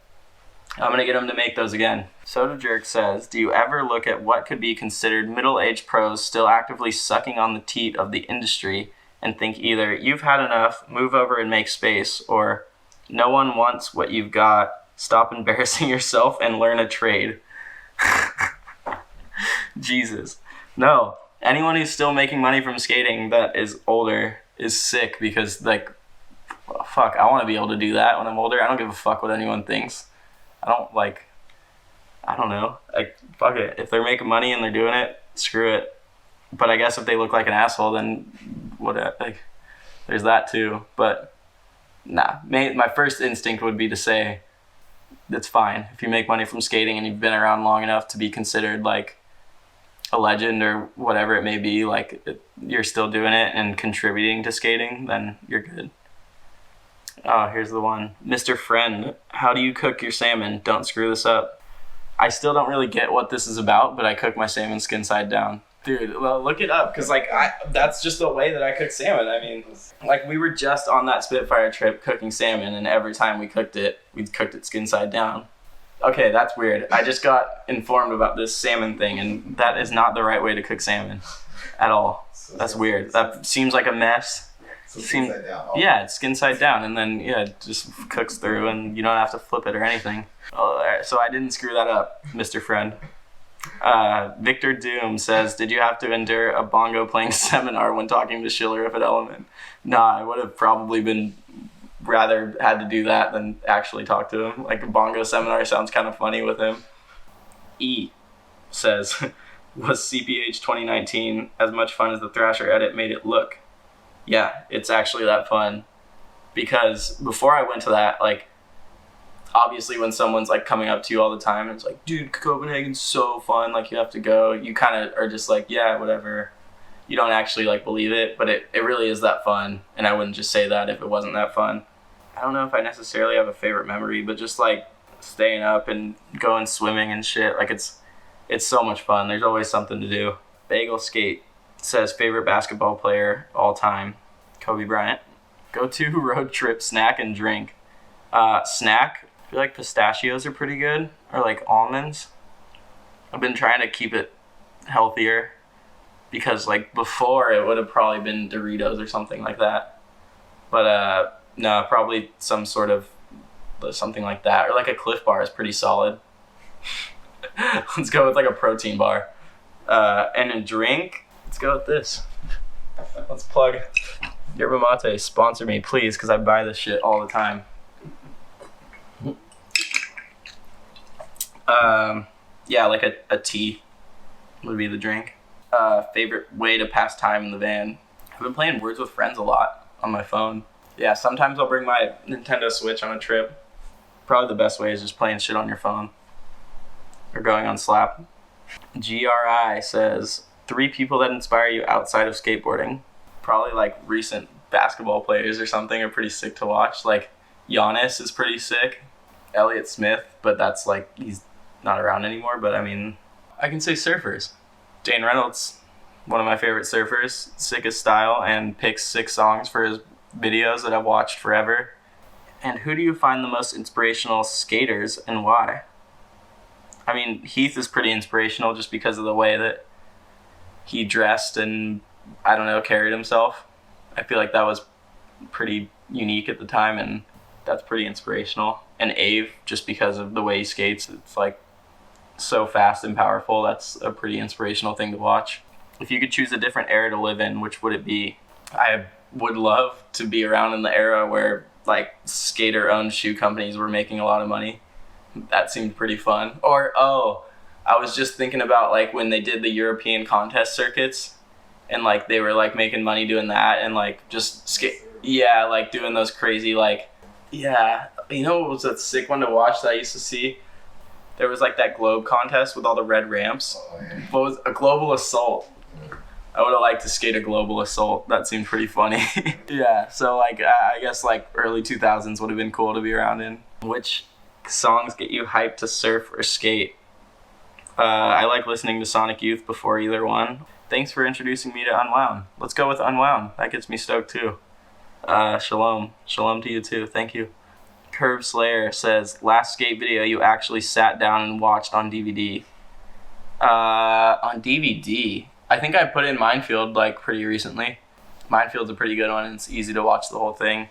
I'm going to get them to make those again. Soda Jerk says, do you ever look at what could be considered middle-aged pros still actively sucking on the teat of the industry and think either you've had enough, move over and make space, or no one wants what you've got, stop embarrassing yourself and learn a trade? Jesus. No. Anyone who's still making money from skating that is older is sick, because like, fuck, I want to be able to do that when I'm older. I don't give a fuck what anyone thinks. I don't know. Like, fuck it. If they're making money and they're doing it, screw it. But I guess if they look like an asshole, then like, there's that too. But nah, my first instinct would be to say that's fine. If you make money from skating and you've been around long enough to be considered like a legend or whatever it may be, like you're still doing it and contributing to skating, then you're good. Oh, here's the one. Mr. Friend, how do you cook your salmon? Don't screw this up. I still don't really get what this is about, but I cook my salmon skin side down. Dude, well, look it up, because like that's just the way that I cook salmon. I mean, like we were just on that Spitfire trip cooking salmon, and every time we cooked it skin side down. Okay, that's weird. I just got informed about this salmon thing, and that is not the right way to cook salmon at all. That's weird. That seems like a mess. So skin side down. Yeah, it's skin side down, and then it just cooks through, and you don't have to flip it or anything. So I didn't screw that up, Mr. Friend. Victor Doom says, did you have to endure a bongo playing seminar when talking to Schiller at Element? Nah, I would have probably rather had to do that than actually talk to him. Like a bongo seminar sounds kind of funny with him. E says, was CPH 2019 as much fun as the Thrasher edit made it look? Yeah, it's actually that fun, because before I went to that, like, obviously when someone's like coming up to you all the time and it's like, dude, Copenhagen's so fun, like you have to go, you kind of are just like, yeah, whatever. You don't actually like believe it, but it really is that fun, and I wouldn't just say that if it wasn't that fun. I don't know if I necessarily have a favorite memory, but just like staying up and going swimming and shit, like it's so much fun. There's always something to do. Bagel Skate says, favorite basketball player all time, Kobe Bryant. Go to road trip snack and drink. Snack, I feel like pistachios are pretty good, or like almonds. I've been trying to keep it healthier, because like before it would have probably been Doritos or something like that. But no, probably some sort of something like that, or like a Cliff Bar is pretty solid. Let's go with like a protein bar. And a drink, let's go with this. Let's plug Yerba Mate. Sponsor me, please, because I buy this shit all the time. Yeah, like a tea would be the drink. Favorite way to pass time in the van. I've been playing Words with Friends a lot on my phone. Yeah, sometimes I'll bring my Nintendo Switch on a trip. Probably the best way is just playing shit on your phone. Or going on Slap. GRI says, 3 people that inspire you outside of skateboarding. Probably like recent basketball players or something are pretty sick to watch. Like Giannis is pretty sick. Elliott Smith, but that's like, he's not around anymore. But I mean, I can say surfers. Dane Reynolds, one of my favorite surfers, sick as style, and picks 6 songs for his videos that I've watched forever. And who do you find the most inspirational skaters and why? I mean, Heath is pretty inspirational just because of the way that he dressed and, I don't know, carried himself. I feel like that was pretty unique at the time, and that's pretty inspirational. And Ave, just because of the way he skates, it's like so fast and powerful. That's a pretty inspirational thing to watch. If you could choose a different era to live in, which would it be? I would love to be around in the era where like skater-owned shoe companies were making a lot of money. That seemed pretty fun. Or, I was just thinking about like when they did the European contest circuits and like they were like making money doing that and like just skate. Yeah, like doing those crazy like, yeah. You know what was a sick one to watch that I used to see? There was like that globe contest with all the red ramps. What was a global assault? I would have liked to skate a global assault. That seemed pretty funny. Yeah, so like I guess like early 2000s would have been cool to be around in. Which songs get you hyped to surf or skate? I like listening to Sonic Youth before either one. Thanks for introducing me to Unwound. Let's go with Unwound. That gets me stoked too. Shalom. Shalom to you too. Thank you. Curve Slayer says, last skate video you actually sat down and watched on DVD. On DVD, I think I put in Minefield like pretty recently. Minefield's a pretty good one and it's easy to watch the whole thing.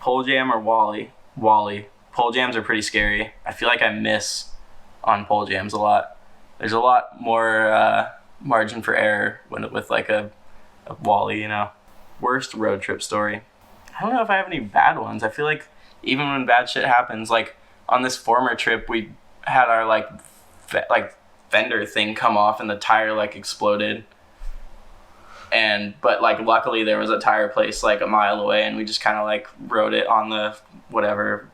Pole Jam or Wally? Wally. Pole Jams are pretty scary. I feel like I miss on Pole Jams a lot. There's a lot more margin for error with like a Wally, you know. Worst road trip story. I don't know if I have any bad ones. I feel like even when bad shit happens, like on this former trip, we had our like fender thing come off and the tire like exploded. But like luckily there was a tire place like a mile away and we just kind of like rode it on the whatever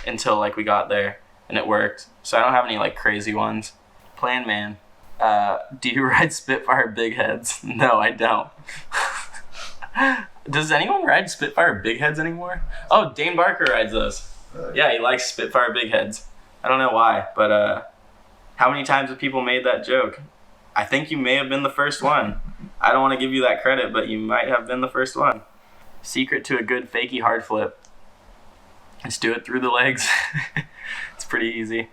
until like we got there and it worked. So I don't have any like crazy ones. Plan Man. Do you ride Spitfire big heads? No, I don't. Does anyone ride Spitfire big heads anymore? Oh, Dane Barker rides those. Yeah, he likes Spitfire big heads. I don't know why, but how many times have people made that joke? I think you may have been the first one. I don't want to give you that credit, but you might have been the first one. Secret to a good fakie hard flip. Just do it through the legs. It's pretty easy.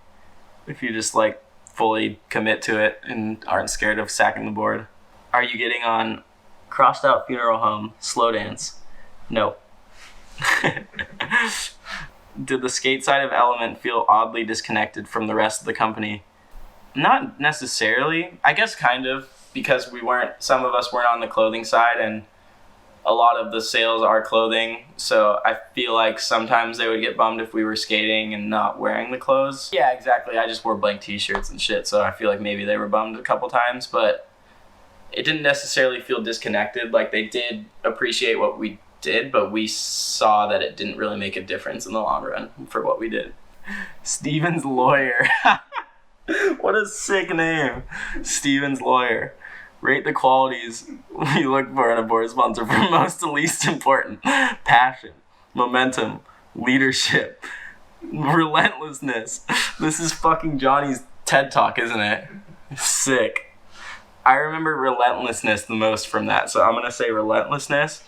If you just like fully commit to it and aren't scared of sacking the board. Are you getting on Crossed Out Funeral Home slow dance? No. Did the skate side of Element feel oddly disconnected from the rest of the company? Not necessarily. I guess kind of, because some of us weren't on the clothing side and a lot of the sales are clothing, so I feel like sometimes they would get bummed if we were skating and not wearing the clothes. Yeah, exactly. I just wore blank t-shirts and shit, so I feel like maybe they were bummed a couple times, but it didn't necessarily feel disconnected. Like, they did appreciate what we did, but we saw that it didn't really make a difference in the long run for what we did. Steven's Lawyer. What a sick name. Steven's Lawyer. Rate the qualities we look for in a board sponsor from most to least important. Passion, momentum, leadership, relentlessness. This is fucking Johnny's TED Talk, isn't it? Sick. I remember relentlessness the most from that, so I'm going to say relentlessness,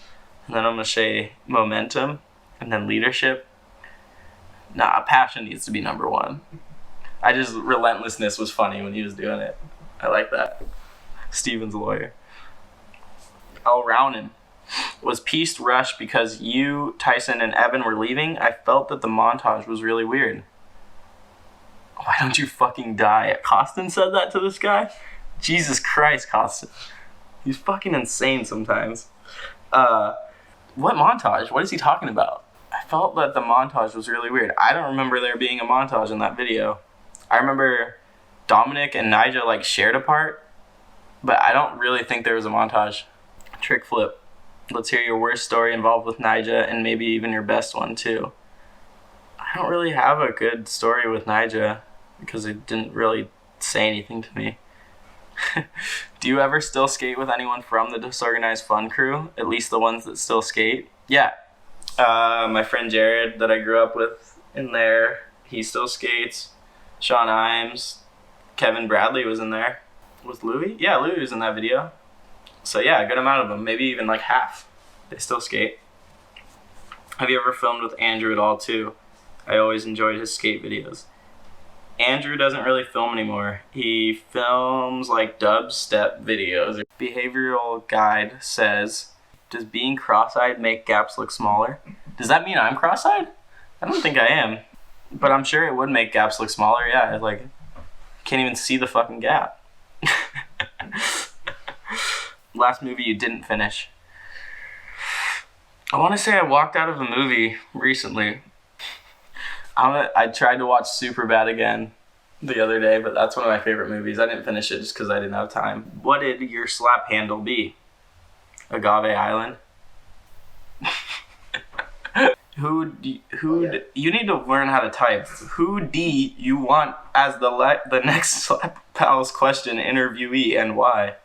and then I'm going to say momentum, and then leadership. Nah, passion needs to be number one. Relentlessness was funny when he was doing it. I like that. Steven's Lawyer. Al Rownan. Was Peace rushed because you, Tyson, and Evan were leaving? I felt that the montage was really weird. Why don't you fucking die? Costin said that to this guy? Jesus Christ, Costin. He's fucking insane sometimes. What montage? What is he talking about? I felt that the montage was really weird. I don't remember there being a montage in that video. I remember Dominic and Nigel like shared a part, but I don't really think there was a montage. Trick flip. Let's hear your worst story involved with Nyjah and maybe even your best one too. I don't really have a good story with Nyjah because it didn't really say anything to me. Do you ever still skate with anyone from the Disorganized Fun crew? At least the ones that still skate? Yeah. My friend Jared that I grew up with in there, he still skates. Sean Imes. Kevin Bradley was in there. Was Louie? Yeah, Louie was in that video. So yeah, a good amount of them. Maybe even like half. They still skate. Have you ever filmed with Andrew at all too? I always enjoyed his skate videos. Andrew doesn't really film anymore. He films like dubstep videos. Behavioral guide says, does being cross-eyed make gaps look smaller? Does that mean I'm cross-eyed? I don't think I am. But I'm sure it would make gaps look smaller, yeah. Like, can't even see the fucking gap. Last movie you didn't finish. I want to say I walked out of a movie recently. I tried to watch Superbad again the other day, but that's one of my favorite movies. I didn't finish it just because I didn't have time. What did your slap handle be? Agave Island? You need to learn how to type. Who do you want as the next Slap Pals question interviewee and why?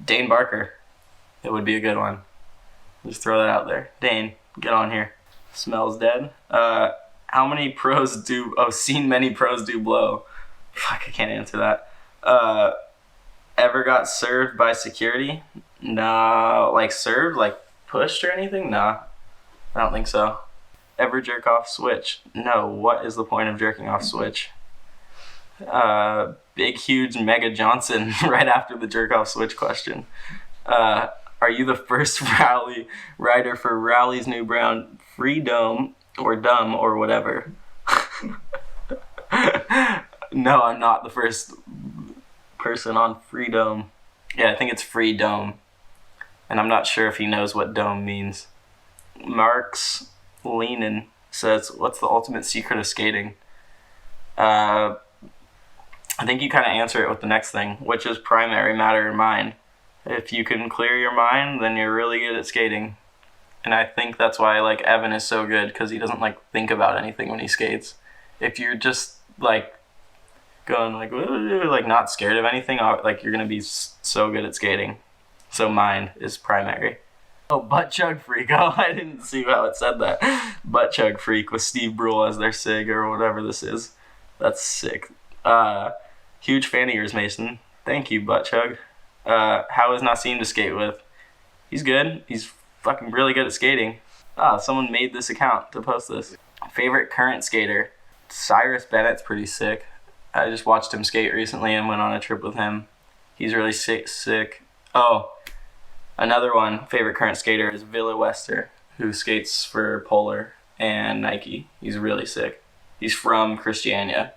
Dane Barker. It would be a good one. Just throw that out there. Dane, get on here. Smells dead. How many pros do... Oh, seen many pros do blow. Fuck, I can't answer that. Ever got served by security? No. Like served? Like pushed or anything? Nah. I don't think so. Ever jerk off Switch? No. What is the point of jerking off Switch? Big, huge Mega Johnson right after the jerk off Switch question. Are you the first rally rider for Rally's new brown Freedom or Dumb or whatever? No, I'm not the first person on Freedom. Yeah, I think it's Freedom. And I'm not sure if he knows what dome means. Marx Lenin says, what's the ultimate secret of skating? I think you kind of answer it with the next thing, which is primary matter in mind. If you can clear your mind, then you're really good at skating. And I think that's why like Evan is so good, because he doesn't like think about anything when he skates. If you're just like going like not scared of anything, like you're gonna be so good at skating. So mind is primary. Oh, butt chug freak. Oh, I didn't see how it said that. Butt chug freak with Steve Brule as their sig or whatever this is. That's sick. Huge fan of yours, Mason. Thank you, butt chug. How is Nassim to skate with? He's good. He's fucking really good at skating. Someone made this account to post this. Favorite current skater? Cyrus Bennett's pretty sick. I just watched him skate recently and went on a trip with him. He's really sick. Oh, another one, favorite current skater is Villa Wester, who skates for Polar and Nike. He's really sick. He's from Christiania,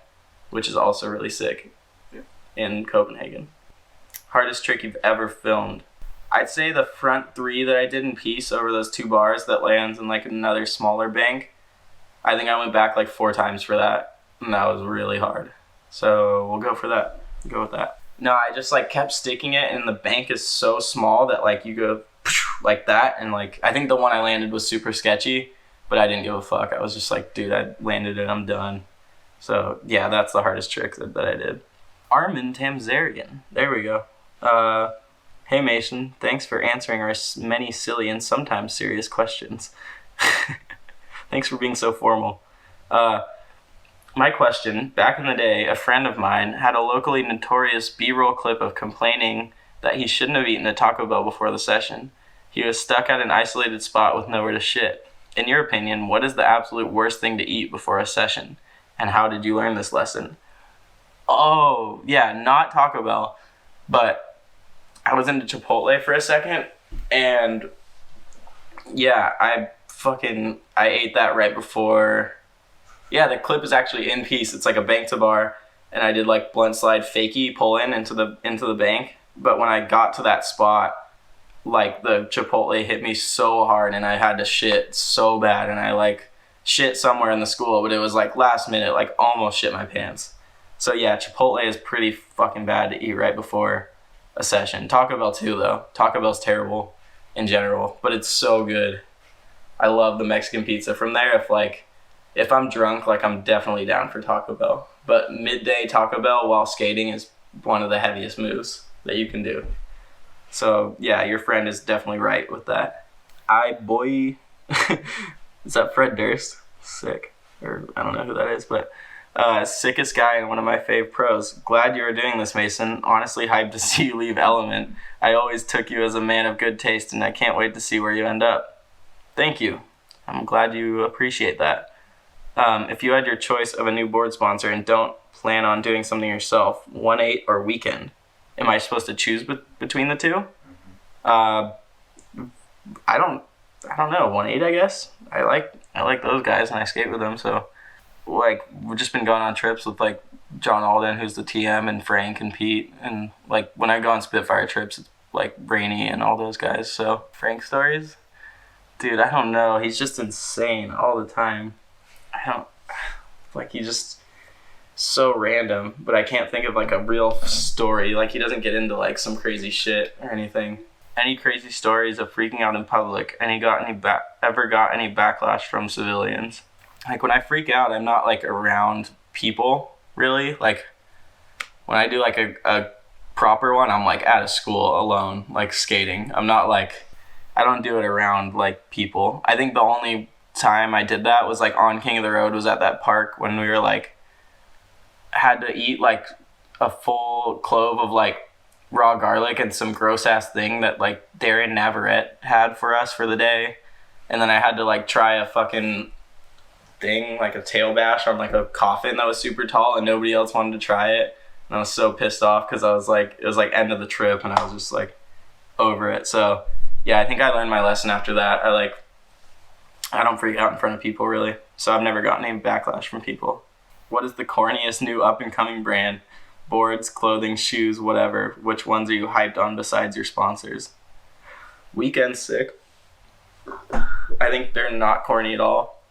which is also really sick in Copenhagen. Hardest trick you've ever filmed? I'd say the front three that I did in piece over those 2 bars that lands in like another smaller bank. I think I went back like 4 times for that, and that was really hard. So we'll go for that. Go with that. No, I just like kept sticking it, and the bank is so small that like you go like that, and like I think the one I landed was super sketchy, but I didn't give a fuck. I was just like, dude, I landed it, I'm done. So yeah, that's the hardest trick that I did. Armin Tamzarian. There we go. Hey Mason, thanks for answering our many silly and sometimes serious questions. Thanks for being so formal. My question, back in the day, a friend of mine had a locally notorious B-roll clip of complaining that he shouldn't have eaten a Taco Bell before the session. He was stuck at an isolated spot with nowhere to shit. In your opinion, what is the absolute worst thing to eat before a session? And how did you learn this lesson? Oh, yeah, not Taco Bell, but I was into Chipotle for a second, and yeah, I ate that right before. Yeah, the clip is actually in piece. It's like a bank to bar, and I did like blunt slide fakie pull in into the bank. But when I got to that spot, like the Chipotle hit me so hard, and I had to shit so bad, and I like shit somewhere in the school, but it was like last minute, like almost shit my pants. So yeah, Chipotle is pretty fucking bad to eat right before a session. Taco Bell too, though. Taco Bell's terrible in general, but it's so good. I love the Mexican pizza. From there, if I'm drunk, like I'm definitely down for Taco Bell. But midday Taco Bell while skating is one of the heaviest moves that you can do. So yeah, your friend is definitely right with that. Boy. Is that Fred Durst? Sick. Or I don't know who that is, but sickest guy and one of my fave pros. Glad you are doing this, Mason. Honestly hyped to see you leave Element. I always took you as a man of good taste, and I can't wait to see where you end up. Thank you. I'm glad you appreciate that. If you had your choice of a new board sponsor and don't plan on doing something yourself, 1-8 or weekend, am I supposed to choose between the two? I don't know. 1-8, I guess. I like those guys and I skate with them. So, like, we've just been going on trips with like John Alden, who's the TM, and Frank and Pete, and like when I go on Spitfire trips, it's like Brainy and all those guys. So Frank stories, dude, I don't know. He's just insane all the time. He's just so random, but I can't think of like a real story. Like, he doesn't get into like some crazy shit or anything. Any crazy stories of freaking out in public? Ever got any backlash from civilians? Like, when I freak out, I'm not like around people really. Like, when I do like a proper one, I'm like at a school alone, like skating. I'm not like, I don't do it around like people. I think the only time I did that was like on King of the Road, was at that park when we were like, had to eat like a full clove of like raw garlic and some gross ass thing that like Darren Navarrete had for us for the day. And then I had to like try a fucking thing, like a tail bash on like a coffin that was super tall, and nobody else wanted to try it. And I was so pissed off because I was like, it was like end of the trip and I was just like over it. So yeah, I think I learned my lesson after that. I don't freak out in front of people really. So I've never gotten any backlash from people. What is the corniest new up and coming brand? Boards, clothing, shoes, whatever. Which ones are you hyped on besides your sponsors? Weekend's sick. I think they're not corny at all.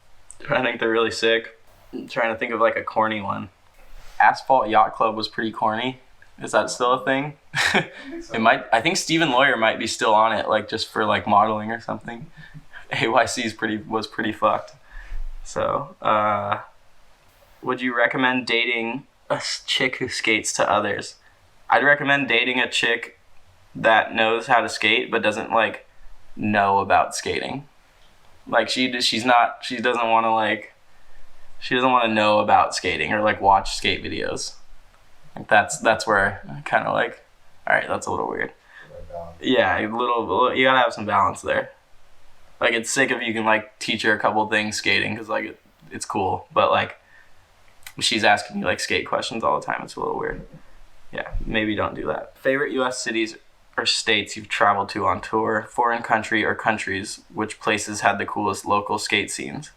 I think they're really sick. I'm trying to think of like a corny one. Asphalt Yacht Club was pretty corny. Is that still a thing? It might. I think Stephen Lawyer might be still on it, like just for like modeling or something. AYC was pretty fucked. So, would you recommend dating a chick who skates to others? I'd recommend dating a chick that knows how to skate but doesn't like know about skating. Like, she doesn't want to know about skating or like watch skate videos. Like, that's where I kind of like, all right, that's a little weird. Yeah, you gotta have some balance there. Like, it's sick if you can like teach her a couple things skating, because like it's cool, but like she's asking you like skate questions all the time, it's a little weird. Yeah, maybe don't do that. Favorite US cities or states you've traveled to on tour, foreign country or countries, which places had the coolest local skate scenes?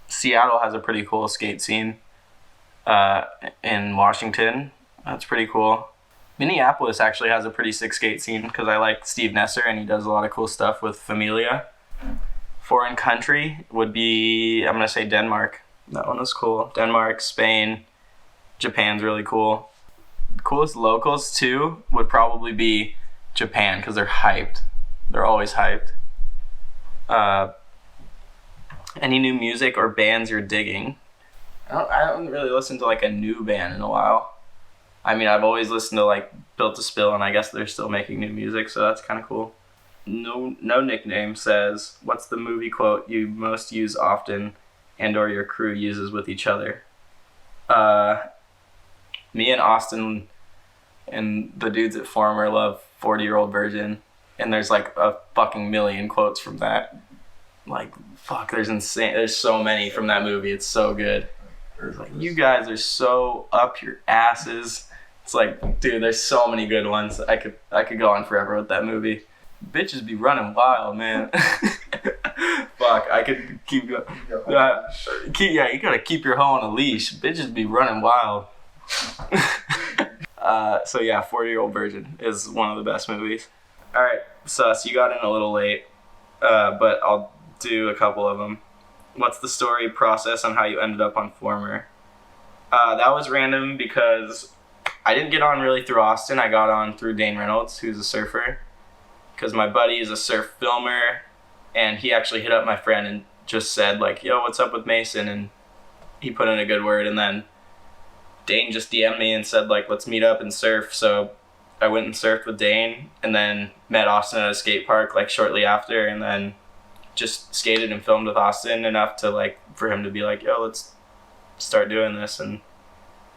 Seattle has a pretty cool skate scene. In Washington, that's pretty cool. Minneapolis actually has a pretty sick skate scene because I like Steve Nesser and he does a lot of cool stuff with Familia. Foreign country would be, I'm gonna say Denmark. That one was cool. Denmark, Spain, Japan's really cool. Coolest locals too would probably be Japan because they're hyped. They're always hyped. Any new music or bands you're digging? I don't really listen to like a new band in a while. I mean, I've always listened to like Built to Spill, and I guess they're still making new music, so that's kind of cool. No Nickname says, what's the movie quote you most use often and or your crew uses with each other? Me and Austin and the dudes at Former love 40-Year-Old Virgin, and there's like a fucking million quotes from that. Like, fuck, there's so many from that movie. It's so good. It's like, you guys are so up your asses. It's like, dude, there's so many good ones. I could go on forever with that movie. Bitches be running wild, man. Fuck, I could keep going. Yeah, you gotta keep your hoe on a leash. Bitches be running wild. So yeah, 40-Year-Old Virgin is one of the best movies. All right, Sus, you got in a little late, but I'll do a couple of them. What's the story process on how you ended up on Former? That was random because I didn't get on really through Austin. I got on through Dane Reynolds, who's a surfer, because my buddy is a surf filmer, and he actually hit up my friend and just said like, yo, what's up with Mason? And he put in a good word, and then Dane just DM'd me and said like, let's meet up and surf. So I went and surfed with Dane, and then met Austin at a skate park like shortly after, and then just skated and filmed with Austin enough to like for him to be like, yo, let's start doing this. And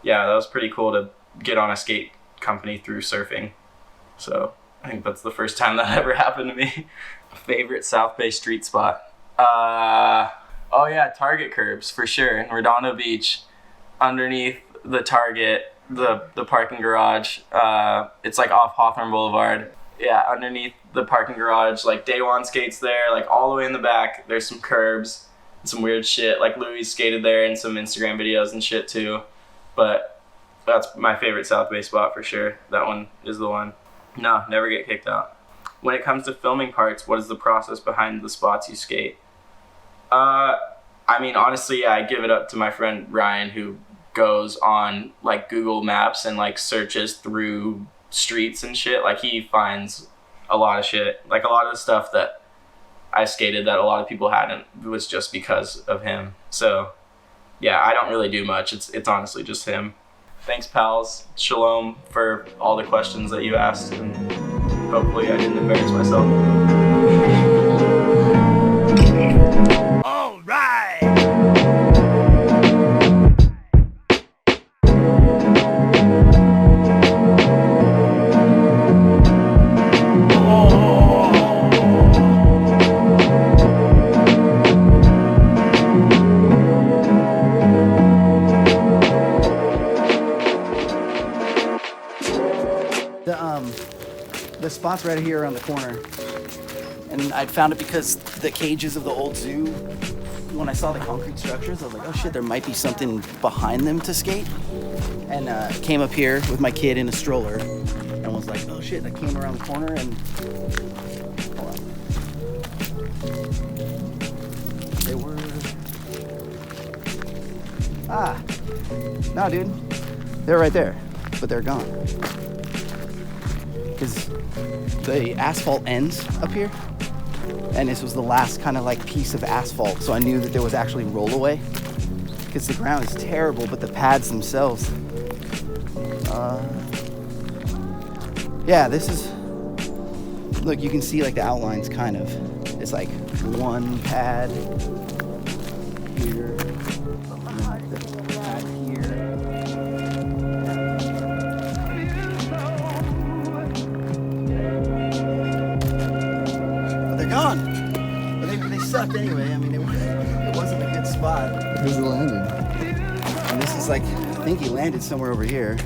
yeah, that was pretty cool to get on a skate company through surfing. So I think that's the first time that ever happened to me. Favorite South Bay street spot? Oh yeah, Target curbs for sure. In Redondo Beach, underneath the Target, the parking garage. It's like off Hawthorne Boulevard. Yeah, underneath the parking garage, like Day One skates there. Like all the way in the back, there's some curbs and some weird shit. Like Louis skated there in some Instagram videos and shit too. But that's my favorite South Bay spot for sure. That one is the one. No, never get kicked out. When it comes to filming parts, what is the process behind the spots you skate? I mean, honestly, yeah, I give it up to my friend Ryan, who goes on like Google Maps and like searches through streets and shit. Like he finds a lot of shit. Like a lot of the stuff that I skated that a lot of people hadn't was just because of him. So yeah, I don't really do much. It's honestly just him. Thanks, pals. Shalom for all the questions that you asked, and hopefully I didn't embarrass myself. All right. The spot's right here around the corner, and I'd found it because the cages of the old zoo, when I saw the concrete structures, I was like, oh shit, there might be something behind them to skate. And came up here with my kid in a stroller and was like, oh shit, I came around the corner and hold on. They were no dude, they're right there, but they're gone. Because the asphalt ends up here, and this was the last kind of like piece of asphalt, so I knew that there was actually rollaway, because the ground is terrible, but the pads themselves, yeah, this is, look, you can see like the outlines kind of. It's like one pad here, and then the pad here. Gone. But they sucked anyway. I mean, it wasn't a good spot. Here's the landing. And this is like, I think he landed somewhere over here.